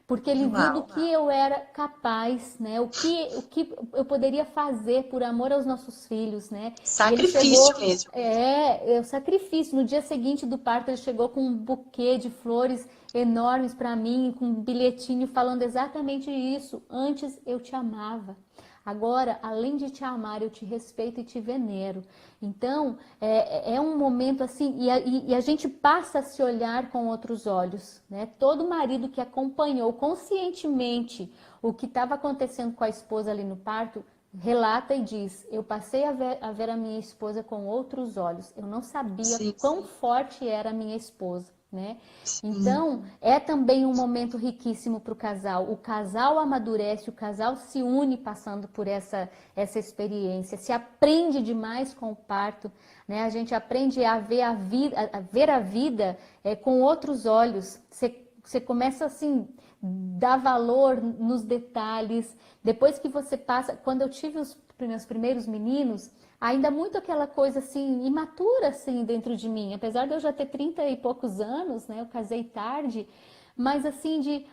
Porque ele viu do que eu era capaz, né? O que eu poderia fazer por amor aos nossos filhos, né? Sacrifício mesmo. É o sacrifício. No dia seguinte do parto, ele chegou com um buquê de flores enormes para mim, com um bilhetinho falando exatamente isso. Antes eu te amava. Agora, além de te amar, eu te respeito e te venero. Então, é um momento assim, e a gente passa a se olhar com outros olhos, né? Todo marido que acompanhou conscientemente o que estava acontecendo com a esposa ali no parto, relata e diz, eu passei a ver a minha esposa com outros olhos. Eu não sabia quão forte era a minha esposa. Né? Então, é também um momento riquíssimo para o casal. O casal amadurece, o casal se une passando por essa experiência, se aprende demais com o parto, né? A gente aprende a ver a vida com outros olhos. Você começa assim, dar valor nos detalhes. Depois que você passa, quando eu tive os meus primeiros meninos, ainda muito aquela coisa assim, imatura assim dentro de mim, apesar de eu já ter 30 e poucos anos, né, eu casei tarde, mas assim de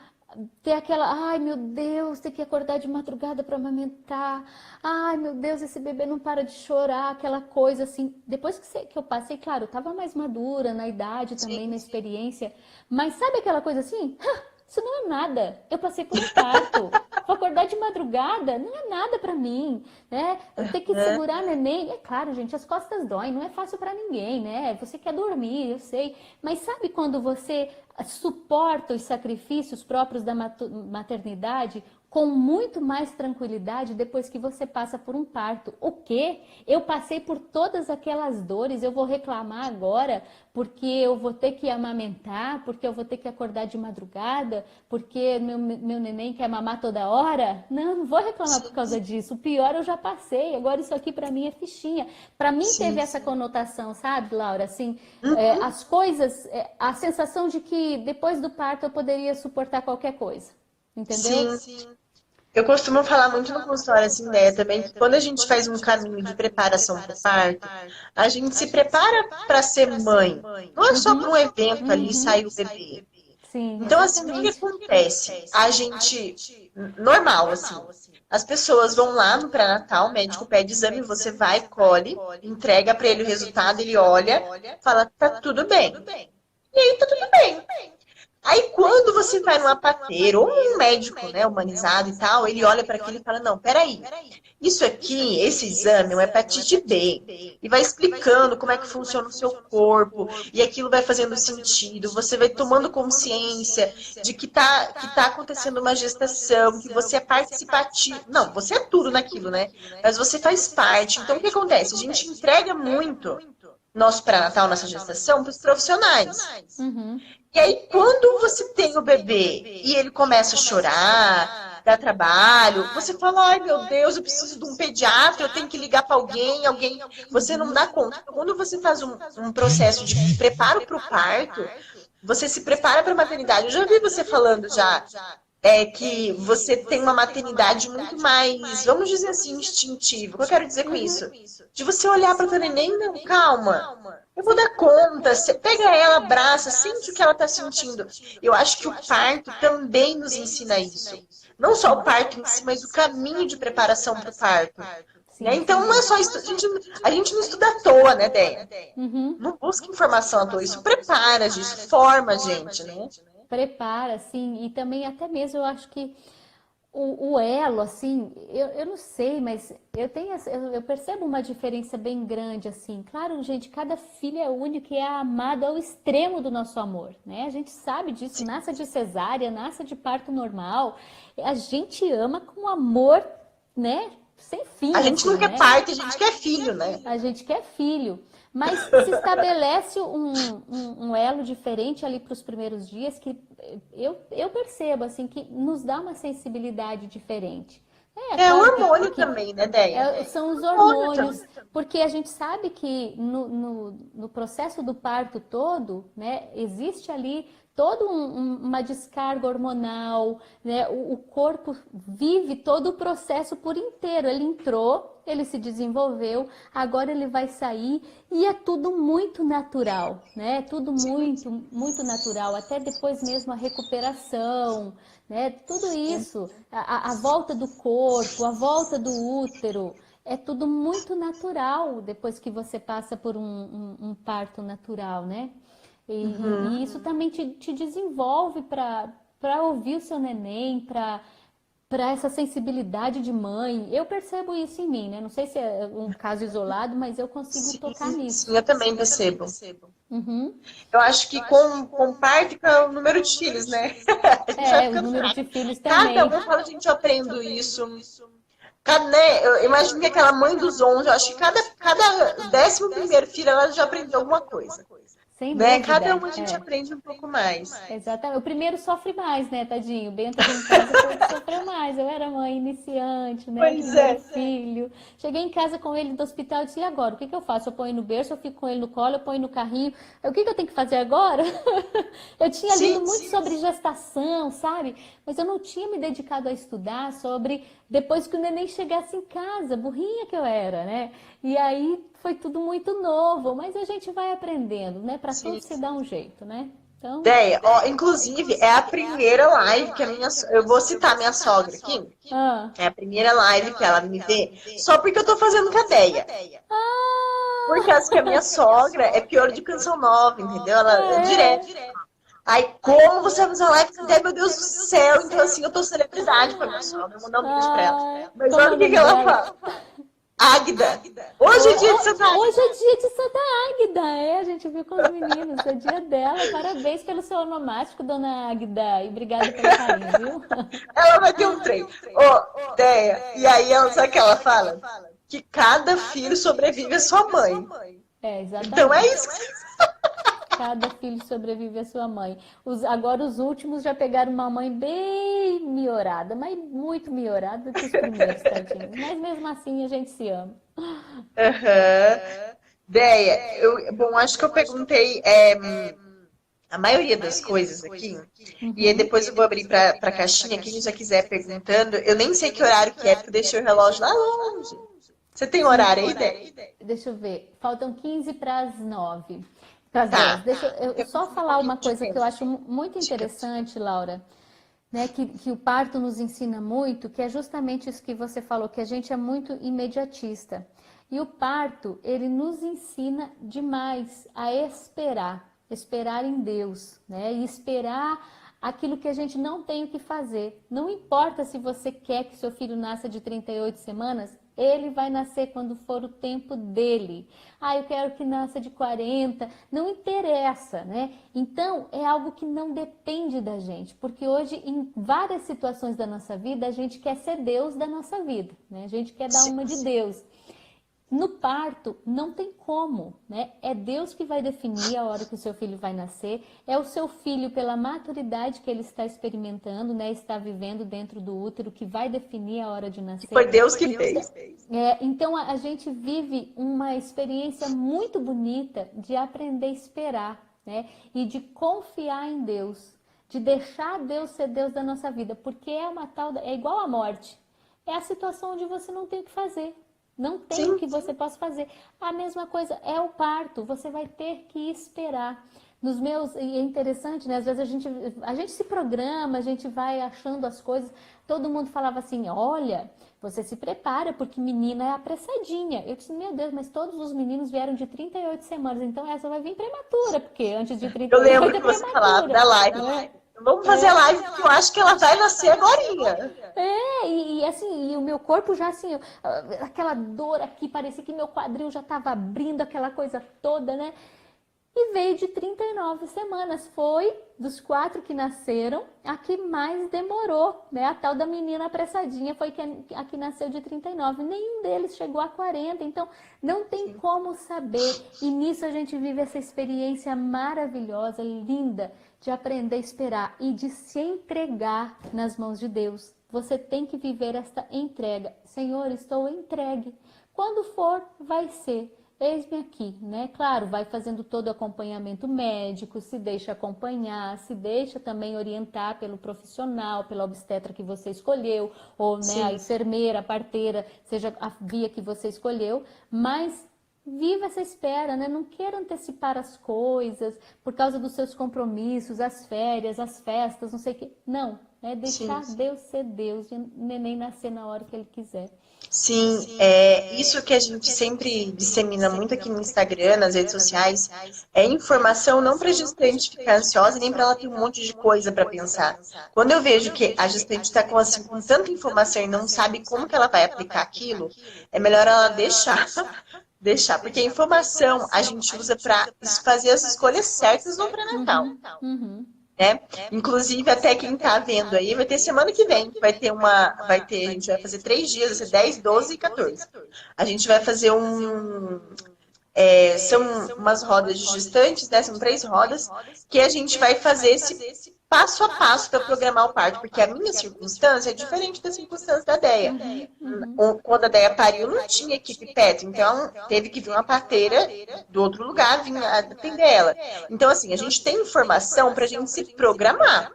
ter aquela, ai meu Deus, ter que acordar de madrugada para amamentar, ai meu Deus, esse bebê não para de chorar, aquela coisa assim, depois que eu passei, claro, eu estava mais madura na idade também, na experiência, mas sabe aquela coisa assim, isso não é nada, eu passei por um parto, vou acordar de madrugada, não é nada pra mim, né? Eu ter que segurar neném, é claro, gente, as costas doem, não é fácil pra ninguém, né? Você quer dormir, eu sei, mas sabe quando você suporta os sacrifícios próprios da maternidade, com muito mais tranquilidade depois que você passa por um parto. O quê? Eu passei por todas aquelas dores, eu vou reclamar agora porque eu vou ter que amamentar, porque eu vou ter que acordar de madrugada, porque meu neném quer mamar toda hora? Não vou reclamar por causa disso. O pior eu já passei, agora isso aqui para mim é fichinha. Para mim teve essa conotação, sabe, Laura? Assim, as coisas, a sensação de que depois do parto eu poderia suportar qualquer coisa. Entendeu? Sim. Eu costumo falar muito no consultório assim, né, também, que quando a gente faz um caminho de preparação para o parto, a gente se prepara para ser mãe. Não é só para um evento ali sair o bebê. Sim, Então, assim, o que acontece? A gente, normal, assim, as pessoas vão lá no pré-natal, o médico pede exame, você vai, colhe, entrega para ele o resultado, ele olha, fala, tá tudo bem. E aí tá tudo bem. Aí, quando você vai numa parteira ou um médico, né, humanizado e tal, ele olha para aquilo e fala, não, peraí, isso aqui, esse exame é uma hepatite B, e vai explicando como é que funciona o seu corpo, e aquilo vai fazendo sentido, você vai tomando consciência de que tá acontecendo uma gestação, que você é participativo. Não, você é tudo naquilo, né? Mas você faz parte. Então, o que acontece? A gente entrega muito nosso pré-natal, nossa gestação, para os profissionais. E aí, quando você tem o bebê e ele começa a chorar, dá trabalho, você fala, ai meu Deus, eu preciso de um pediatra, eu tenho que ligar para alguém, você não dá conta. Então, quando você faz um processo de preparo para o parto, você se prepara para a maternidade. Eu já vi você falando já que você tem uma maternidade muito mais, vamos dizer assim, instintiva. O que eu quero dizer com isso? De você olhar para o neném, não, calma. Eu vou dar conta, você pega ela, abraça, sente o que ela está sentindo. Eu acho que o parto também nos ensina isso. Não só o parto em si, mas o caminho de preparação para o parto. Né? Então não é só isso, a gente não estuda à toa, né, Déia? Não busca informação à toa, isso prepara, isso forma a gente, né? Prepara, assim, e também até mesmo eu acho que o elo, assim, eu não sei, mas eu percebo uma diferença bem grande, assim. Claro, gente, cada filho é único e é amado ao extremo do nosso amor, né? A gente sabe disso, nasce de cesárea, nasce de parto normal, a gente ama com amor, né? Sem fim. A gente não quer parto, a gente quer filho, né? A gente quer filho. Mas se estabelece um elo diferente ali para os primeiros dias que eu percebo, assim, que nos dá uma sensibilidade diferente. É o hormônio também, né, Déia? São os hormônios, porque a gente sabe que no processo do parto todo, né, existe ali toda uma descarga hormonal, né? O corpo vive todo o processo por inteiro. Ele entrou, ele se desenvolveu, agora ele vai sair e é tudo muito natural, né? Tudo muito natural, até depois mesmo a recuperação, né? Tudo isso, a volta do corpo, a volta do útero, é tudo muito natural depois que você passa por um parto natural, né? E isso também te desenvolve para ouvir o seu neném, para essa sensibilidade de mãe. Eu percebo isso em mim, né? Não sei se é um caso isolado, mas eu consigo tocar nisso. Sim, eu também percebo. Eu acho que com parto é o número de filhos, né? O número de filhos também. Cada um fala, gente, eu aprendo isso. Né, eu imagino que aquela mãe dos 11, eu acho que cada 11º filho, ela já aprendeu alguma coisa. Sem né? dúvida. Cada um a gente aprende um pouco mais. Exatamente. O primeiro sofre mais, né, tadinho? O Bento aqui em casa foi o que sofreu mais. Eu era mãe iniciante, né? Pois é. Filho. Cheguei em casa com ele do hospital e disse, e agora? O que eu faço? Eu ponho no berço, eu fico com ele no colo, eu ponho no carrinho. O que eu tenho que fazer agora? Eu tinha lido muito sobre gestação, sabe? Mas eu não tinha me dedicado a estudar sobre depois que o neném chegasse em casa, burrinha que eu era, né? E aí foi tudo muito novo, mas a gente vai aprendendo, né? Para tudo se dar um jeito, né? Então... Déia, inclusive, é a primeira live que eu vou citar minha sogra aqui. É a primeira live que ela me vê, só porque eu tô fazendo com a Déia. Por causa que a minha sogra é pior de Canção Nova, entendeu? Ela é direto. Aí, como você vai fazer uma live com a Déia, meu Deus do céu? Então, assim, eu tô celebridade pra minha sogra, vou mandar um beijo pra ela. Mas olha o que ela fala. Águida. Hoje é dia de Santa Águida. Hoje é dia de Santa Águida, a gente viu com os meninos, é dia dela. Parabéns pelo seu onomástico, dona Águida, e obrigada pelo carinho, viu? Ela vai ter um trem. Ô, Deia, e aí, sabe o que ela fala? Que cada filho sobrevive à sua mãe. Exatamente. Então é isso. Cada filho sobrevive à sua mãe. Agora os últimos já pegaram uma mãe bem melhorada, mas muito melhorada do que os primeiros, tadinhos. Mas mesmo assim a gente se ama. Deia, bom, acho que eu perguntei a maioria das coisas aqui. E aí depois eu vou abrir pra caixinha, quem já quiser perguntando. Eu nem sei que horário que é, porque eu deixei o relógio lá longe. Você tem horário aí, Deia? Deixa eu ver. Faltam 15 para as 9. Para as Tá. 10. Deixa eu só falar uma coisa que eu acho muito interessante, Laura, né, que o parto nos ensina muito, que é justamente isso que você falou, que a gente é muito imediatista. E o parto, ele nos ensina demais a esperar em Deus, né? E esperar aquilo que a gente não tem o que fazer. Não importa se você quer que seu filho nasça de 38 semanas, ele vai nascer quando for o tempo dele. Ah, eu quero que nasça de 40. Não interessa, né? Então, é algo que não depende da gente. Porque hoje, em várias situações da nossa vida, a gente quer ser Deus da nossa vida, né? A gente quer dar uma de Deus. No parto, não tem como, né? É Deus que vai definir a hora que o seu filho vai nascer, é o seu filho, pela maturidade que ele está experimentando, né? Está vivendo dentro do útero, que vai definir a hora de nascer. Foi Deus que fez. Então, a gente vive uma experiência muito bonita de aprender a esperar, né? E de confiar em Deus, de deixar Deus ser Deus da nossa vida, porque é igual à morte. É a situação onde você não tem o que fazer. Não tem o que você possa fazer. A mesma coisa é o parto. Você vai ter que esperar. E é interessante, né? Às vezes a gente se programa, a gente vai achando as coisas. Todo mundo falava assim, olha, você se prepara, porque menina é apressadinha. Eu disse, meu Deus, mas todos os meninos vieram de 38 semanas, então essa vai vir prematura, porque antes de 38 eu lembro que você falava da live. Vamos fazer a live, porque eu acho que ela vai nascer agorinha. E assim, e o meu corpo já assim, aquela dor aqui, parecia que meu quadril já estava abrindo, aquela coisa toda, né? E veio de 39 semanas. Foi dos 4 que nasceram, a que mais demorou, né? A tal da menina apressadinha foi a que nasceu de 39. Nenhum deles chegou a 40, então não tem como saber. E nisso a gente vive essa experiência maravilhosa, linda, de aprender a esperar e de se entregar nas mãos de Deus. Você tem que viver esta entrega. Senhor, estou entregue. Quando for, vai ser. Eis-me aqui, né? Claro, vai fazendo todo o acompanhamento médico, se deixa acompanhar, se deixa também orientar pelo profissional, pela obstetra que você escolheu, ou né, a enfermeira, a parteira, seja a via que você escolheu, mas viva essa espera, né? Não queira antecipar as coisas por causa dos seus compromissos, as férias, as festas, não sei o que. Não, é deixar Deus ser Deus e o neném nascer na hora que ele quiser. Sim, isso que a gente sempre dissemina muito aqui no Instagram, nas redes sociais, é informação não para a gestante ficar ansiosa, nem para ela ter um monte de coisa para pensar. Quando eu vejo que a gestante está com tanta informação e não sabe como que ela vai aplicar aquilo, é melhor ela deixar, porque a informação a gente usa para fazer as escolhas certas no pré-natal. Né? Inclusive, até quem tá vendo aí, vai ter semana que vem, a gente vai fazer 3 dias, vai ser 10, 12 e 14. A gente vai fazer são umas rodas de gestantes, né? São 3 rodas, que a gente vai fazer esse passo a passo para programar o parto, porque a minha circunstância é diferente da circunstância da Deia. Quando a Deia pariu, não tinha equipe PET, então teve que vir uma parteira do outro lugar vir atender ela. Então, assim, a gente tem informação para a gente se programar.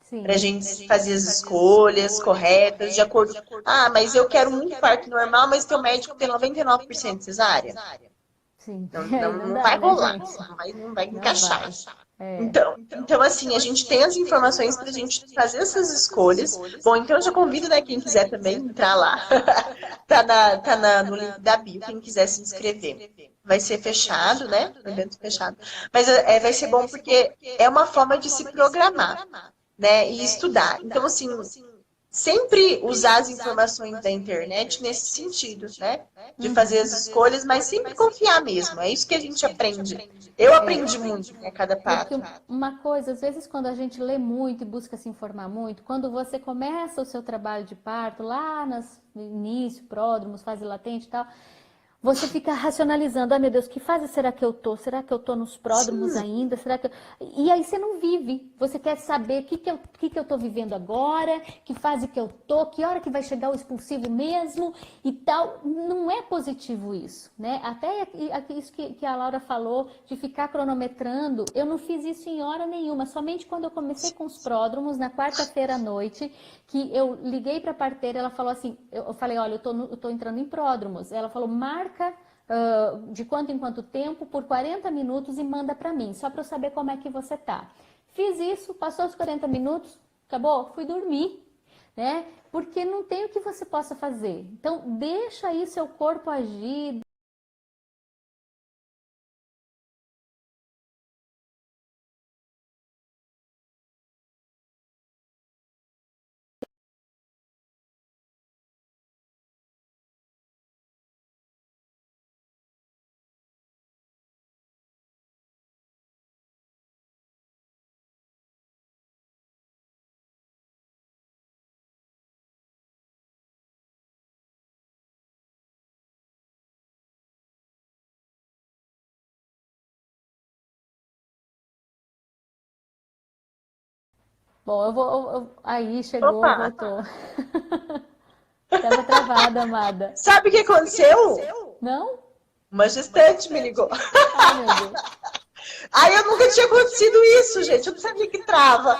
Para a gente fazer as escolhas corretas, de acordo. Ah, mas eu quero muito parto normal, mas teu médico tem 99% de cesárea. Sim. Não vai rolar, não vai encaixar. Então, assim, a gente tem as informações para a gente fazer essas escolhas. Bom, então eu já convido, né, quem quiser também entrar lá. tá no link da bio, quem quiser se inscrever. Vai ser fechado, né? Evento fechado. Mas vai ser bom porque é uma forma de se programar, né? E estudar. Então, assim, sempre usar as informações da internet nesse sentido, né? De fazer as escolhas, mas sempre confiar mesmo. É isso que a gente aprende. Eu aprendi muito, né, a cada Porque parto. uma coisa, às vezes quando a gente lê muito e busca se informar muito, quando você começa o seu trabalho de parto, lá no início, pródromos, fase latente e tal, você fica racionalizando, ai meu Deus, que fase será que eu tô? Será que eu tô nos pródromos Sim, ainda? Será que E aí você não vive. Você quer saber o que que eu tô vivendo agora, que fase que eu tô, que hora que vai chegar o expulsivo mesmo e tal. Não é positivo isso, né? Até isso que a Laura falou, de ficar cronometrando, eu não fiz isso em hora nenhuma, somente quando eu comecei com os pródromos, na quarta-feira à noite, que eu liguei para a parteira, ela falou assim, eu falei, olha, eu tô entrando em pródromos. Ela falou, marca de quanto em quanto tempo, por 40 minutos e manda para mim, só para eu saber como é que você tá. Fiz isso, passou os 40 minutos, acabou, fui dormir, né? Porque não tem o que você possa fazer. Então, deixa aí seu corpo agir. Bom, aí chegou, opa! voltou. Tava travada, amada. Sabe o que aconteceu? Não? Uma gestante me ligou. Ai, meu Deus. Ai, eu nunca tinha acontecido isso, gente. Eu não sabia que trava.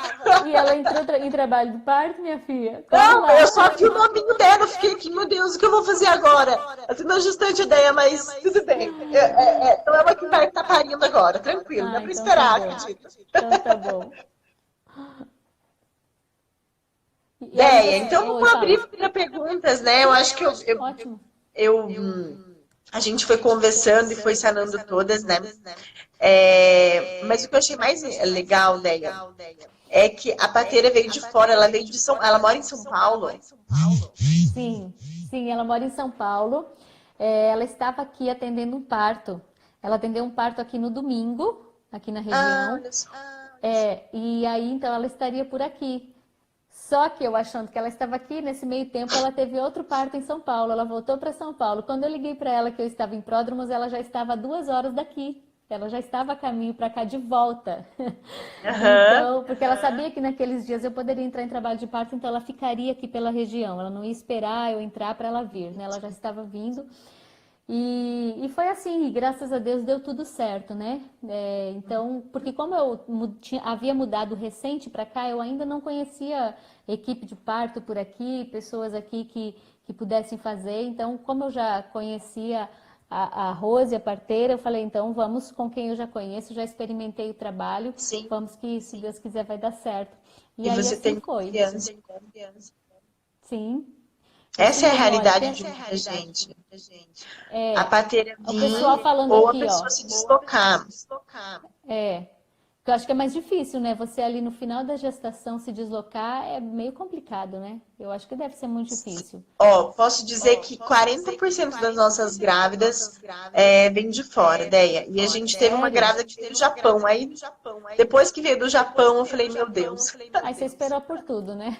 E ela entrou em trabalho de parto, minha filha? Corre Não, lá. eu só vi o nominho dela. Eu fiquei aqui, meu Deus, o que eu vou fazer agora? Eu tenho uma gestante ideia, mas tudo bem. Então ela que vai estar parindo agora, tranquilo. Dá Ah, pra então tá esperar, bom. acredito. Então tá bom. E aí Ideia. você. Então Oi, vamos abrir fala. para perguntas, né? Eu acho que Ótimo. a gente foi conversando e foi sanando todas, né? Mas o que eu achei mais legal, Deia, é que a parteira veio de fora, ela veio de ela mora em São Paulo. Sim, sim, ela mora em São Paulo. Ela estava aqui atendendo um parto. Ela atendeu um parto aqui no domingo, aqui na Ah, região. olha só. E aí então ela estaria por aqui. Só que eu achando que ela estava aqui, nesse meio tempo ela teve outro parto em São Paulo. Ela voltou para São Paulo. Quando eu liguei para ela que eu estava em Pródromos, ela já estava a 2 horas daqui. Ela já estava a caminho para cá de volta. Aham. Então, porque ela sabia que naqueles dias eu poderia entrar em trabalho de parto, então ela ficaria aqui pela região. Ela não ia esperar eu entrar para ela vir, né? Ela já estava vindo. E foi assim, e graças a Deus deu tudo certo, né? Então, porque como eu havia mudado recente para cá, eu ainda não conhecia equipe de parto por aqui, pessoas aqui que pudessem fazer. Então, como eu já conhecia a Rose, a parteira, eu falei, então vamos com quem eu já conheço, já experimentei o trabalho, Sim. vamos que, se Deus quiser, vai dar certo. E E aí você assim tem foi. confiança. Sim, Essa assim é a mesmo, olha, realidade de muita gente. A é, parteira o pessoal vir falando ou a aqui, ó. pessoa se deslocar. É, que eu acho que é mais difícil, né? Você ali no final da gestação se deslocar é meio complicado, né? Eu acho que deve ser muito difícil. Ó, posso dizer que 40% das nossas grávidas vem de fora, Deia. E a gente teve uma Sério? grávida que veio do Japão. Aí, depois que veio do Japão, eu falei, meu Deus. Aí você esperou por tudo, né?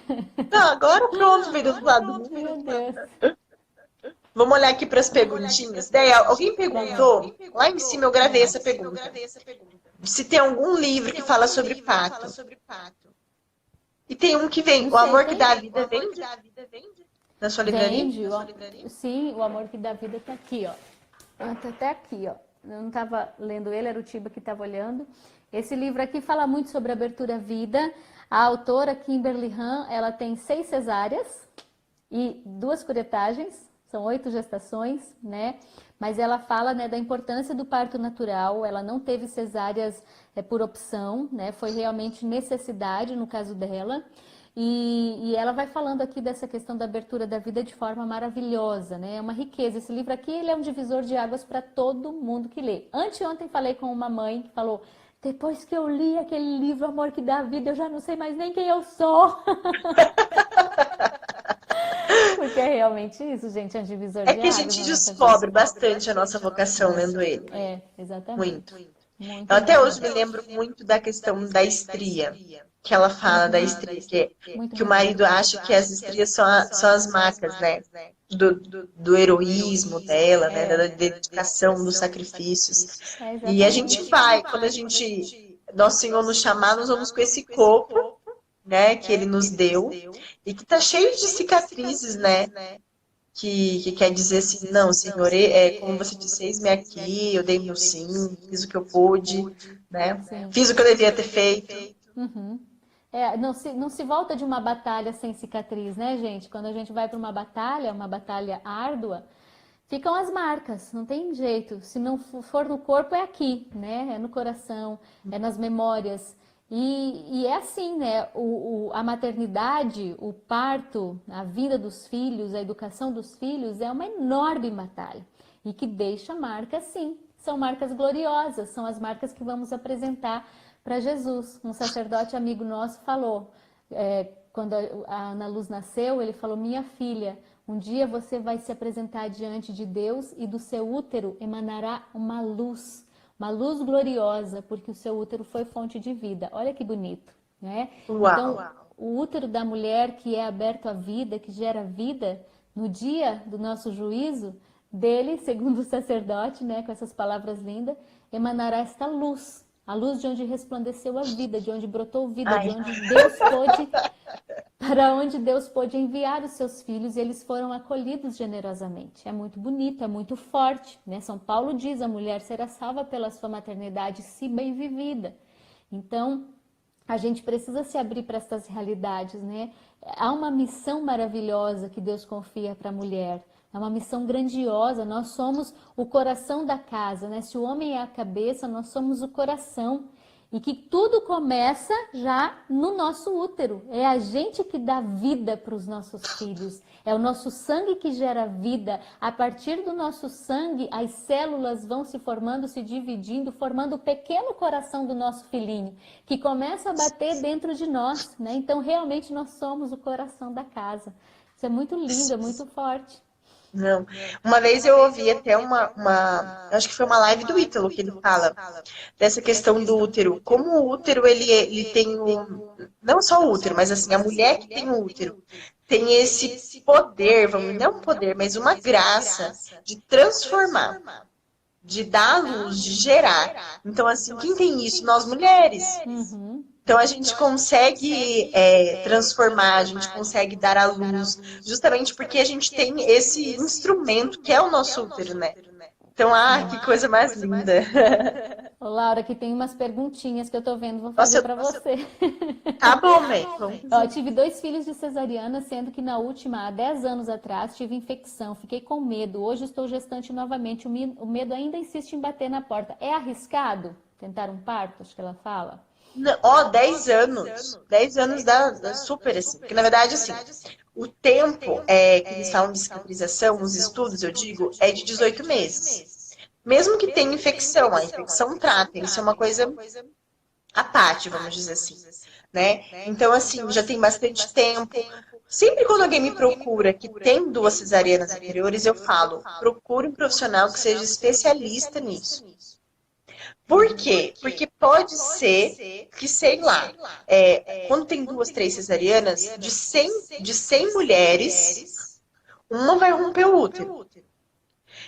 Não, agora pronto, veio do outro lado do mundo. Meu Deus. Vamos olhar aqui para as perguntinhas. Deia, alguém Pra lá. perguntou, lá em cima eu gravei essa pergunta. Se tem algum livro que fala sobre pato. E tem um que vem, Não O sei, Amor que tem? dá a Vida vende na sua livraria? Vende. Sim, o amor que dá vida tá aqui, ó. Tá até aqui, ó. Eu não estava lendo ele, era o Tiba que estava olhando. Esse livro aqui fala muito sobre abertura à vida. A autora, Kimberly Han, ela tem 6 cesáreas e 2 curetagens, são 8 gestações, né? Mas ela fala, né, da importância do parto natural. Ela não teve cesáreas por opção, né? Foi realmente necessidade no caso dela. E ela vai falando aqui dessa questão da abertura da vida de forma maravilhosa, né? É uma riqueza. Esse livro aqui, ele é um divisor de águas para todo mundo que lê. Anteontem falei com uma mãe que falou: depois que eu li aquele livro Amor que dá vida, eu já não sei mais nem quem eu sou. Porque é realmente isso, gente, é um divisor É de que a águas gente na nossa vida. descobre bastante a nossa vocação lendo ele. Exatamente. Muito. Muito Eu até bom. hoje me lembro muito da questão da estria, que ela fala da estria, Muito que o bonito. marido acha que as estrias são as marcas, né? Do heroísmo dela, né? Da dedicação, dos sacrifícios. E a gente Exatamente. vai, quando a gente, nosso Senhor nos chamar, nós vamos com esse corpo, né? Que Ele nos deu e que tá cheio de cicatrizes, né? Que quer dizer assim, não, Senhor, como você disse, eis-me aqui, eu dei meu sim, fiz o que eu pude, né? Sim. Fiz o que eu devia ter feito. Uhum. Não se volta de uma batalha sem cicatriz, né, gente? Quando a gente vai para uma batalha árdua, ficam as marcas, não tem jeito. Se não for no corpo, é aqui, né? É no coração, é nas memórias. E é assim, né? A maternidade, o parto, a vinda dos filhos, a educação dos filhos é uma enorme batalha. E que deixa marcas, sim. São marcas gloriosas, são as marcas que vamos apresentar para Jesus. Um sacerdote amigo nosso falou, quando a Ana Luz nasceu, ele falou: minha filha, um dia você vai se apresentar diante de Deus e do seu útero emanará uma luz gloriosa, porque o seu útero foi fonte de vida. Olha que bonito, né? Então, Uau! o útero da mulher que é aberto à vida, que gera vida, no dia do nosso juízo, dele, segundo o sacerdote, né, com essas palavras lindas, emanará esta luz, a luz de onde resplandeceu a vida, de onde brotou vida, de Ai, onde Deus pôde, para onde Deus pôde enviar os seus filhos, e eles foram acolhidos generosamente. É muito bonito, é muito forte, né? São Paulo diz: a mulher será salva pela sua maternidade, se bem vivida. Então, a gente precisa se abrir para essas realidades, né? Há uma missão maravilhosa que Deus confia para a mulher. É uma missão grandiosa. Nós somos o coração da casa, né? Se o homem é a cabeça, nós somos o coração. E que tudo começa já no nosso útero. É a gente que dá vida para os nossos filhos. É o nosso sangue que gera vida. A partir do nosso sangue, as células vão se formando, se dividindo, formando o pequeno coração do nosso filhinho, que começa a bater dentro de nós, né? Então, realmente, nós somos o coração da casa. Isso é muito lindo, é muito forte. Não. Uma vez eu ouvi até acho que foi uma live do Ítalo que ele fala dessa questão do útero. Como o útero, ele tem não só o útero, mas assim, a mulher que tem o útero tem esse poder, não um poder, mas uma graça de transformar, de dar à luz, de gerar. Então, assim, quem tem isso? Nós mulheres. Uhum. Então a gente consegue transformar, a gente consegue dar à luz, justamente porque a gente tem esse instrumento que é o nosso útero, né? Então, que coisa mais linda. Ô, Laura, aqui tem umas perguntinhas que eu tô vendo, vou Nossa, fazer para você. tá bom, Mãe. Vamos Ó, fazer. tive 2 filhos de cesariana, sendo que na última, há 10 anos atrás, tive infecção, fiquei com medo. Hoje estou gestante novamente, o medo ainda insiste em bater na porta. É arriscado tentar um parto? Acho que ela fala. Ó, 10 anos. 10 anos dá super, assim. Porque, na verdade, assim, o tempo que eles falam de cicatrização, os estudos, eu digo, é de 18 meses. Mesmo que tenha infecção, a infecção trata. Isso é uma coisa à parte, vamos dizer assim, né? Então, assim, já tem bastante tempo. Sempre quando alguém me procura que tem 2 cesarianas anteriores, eu falo, procure um profissional que seja especialista nisso. Por quê? Porque pode ser que, sei lá, quando tem 2, 3 cesarianas, de 100 mulheres, uma vai romper o útero.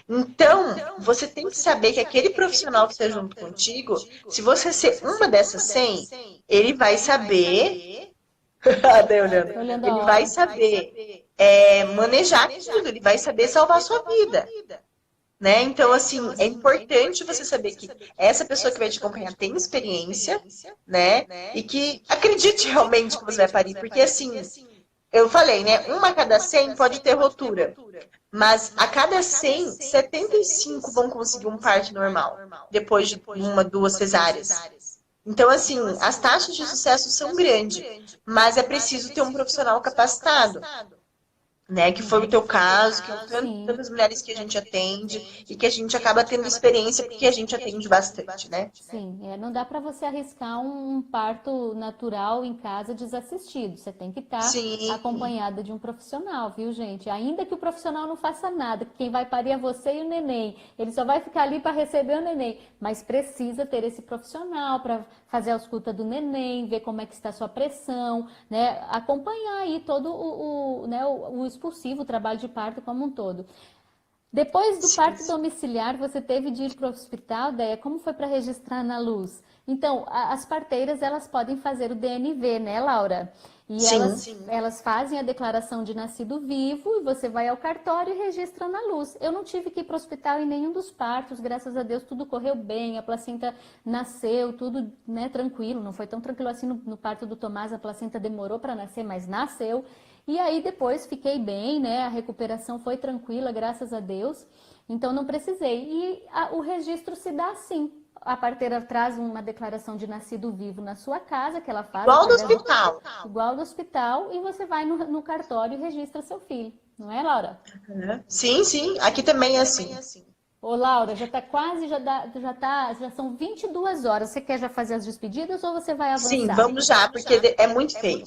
Então, você tem que saber que aquele profissional que está junto contigo, se você ser uma dessas 100, ele vai saber. Daí olhando. Olhando a Ele hora. vai saber manejar aquilo, ele vai saber salvar a sua vida. Né? Então, assim, é importante você saber que essa pessoa que vai te acompanhar tem experiência, né? E que acredite realmente que você vai parir. Porque, assim, eu falei, né? Uma a cada 100 pode ter rotura. Mas a cada 100, 75 vão conseguir um parto normal. Depois de 1, 2 cesáreas. Então, assim, as taxas de sucesso são grandes. Mas é preciso ter um profissional capacitado. né? Que foi o teu caso, que é Sim. tantas mulheres que a gente atende e que a gente acaba tendo experiência porque a gente atende bastante, né? Sim, não dá para você arriscar um parto natural em casa desassistido. Você tem que estar Sim, acompanhada de um profissional, viu, gente? Ainda que o profissional não faça nada, quem vai parir é você e o neném. Ele só vai ficar ali para receber o neném, mas precisa ter esse profissional para fazer a ausculta do neném, ver como é que está a sua pressão, né? Acompanhar aí todo né, o expulsivo, o trabalho de parto como um todo. Depois do sim, parto domiciliar, você teve de ir para o hospital, Deia? Como foi para registrar na luz? Então, as parteiras, elas podem fazer o DNV, né, Laura? E sim. elas fazem a declaração de nascido vivo e você vai ao cartório e registra na luz. Eu não tive que ir para o hospital em nenhum dos partos, graças a Deus tudo correu bem, a placenta nasceu, tudo, né, tranquilo, não foi tão tranquilo assim no parto do Tomás, a placenta demorou para nascer, mas nasceu. E aí depois fiquei bem, né? A recuperação foi tranquila, graças a Deus. Então não precisei. E o registro se dá assim. A parteira traz uma declaração de nascido vivo na sua casa, que ela faz Igual do através hospital. igual do hospital, e você vai no cartório e registra seu filho. Não é, Laura? Né? Sim, sim. Aqui também é assim. Ô, Laura, já tá quase, já são 22 horas. Você quer já fazer as despedidas ou você vai Sim, avançar? vamos já, porque é muito feio.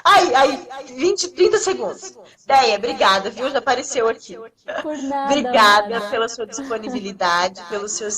Ai, 20, 30 segundos. Deia, obrigada, viu? Já apareceu aqui. Por nada, Obrigada amada. pela sua disponibilidade, pelo seu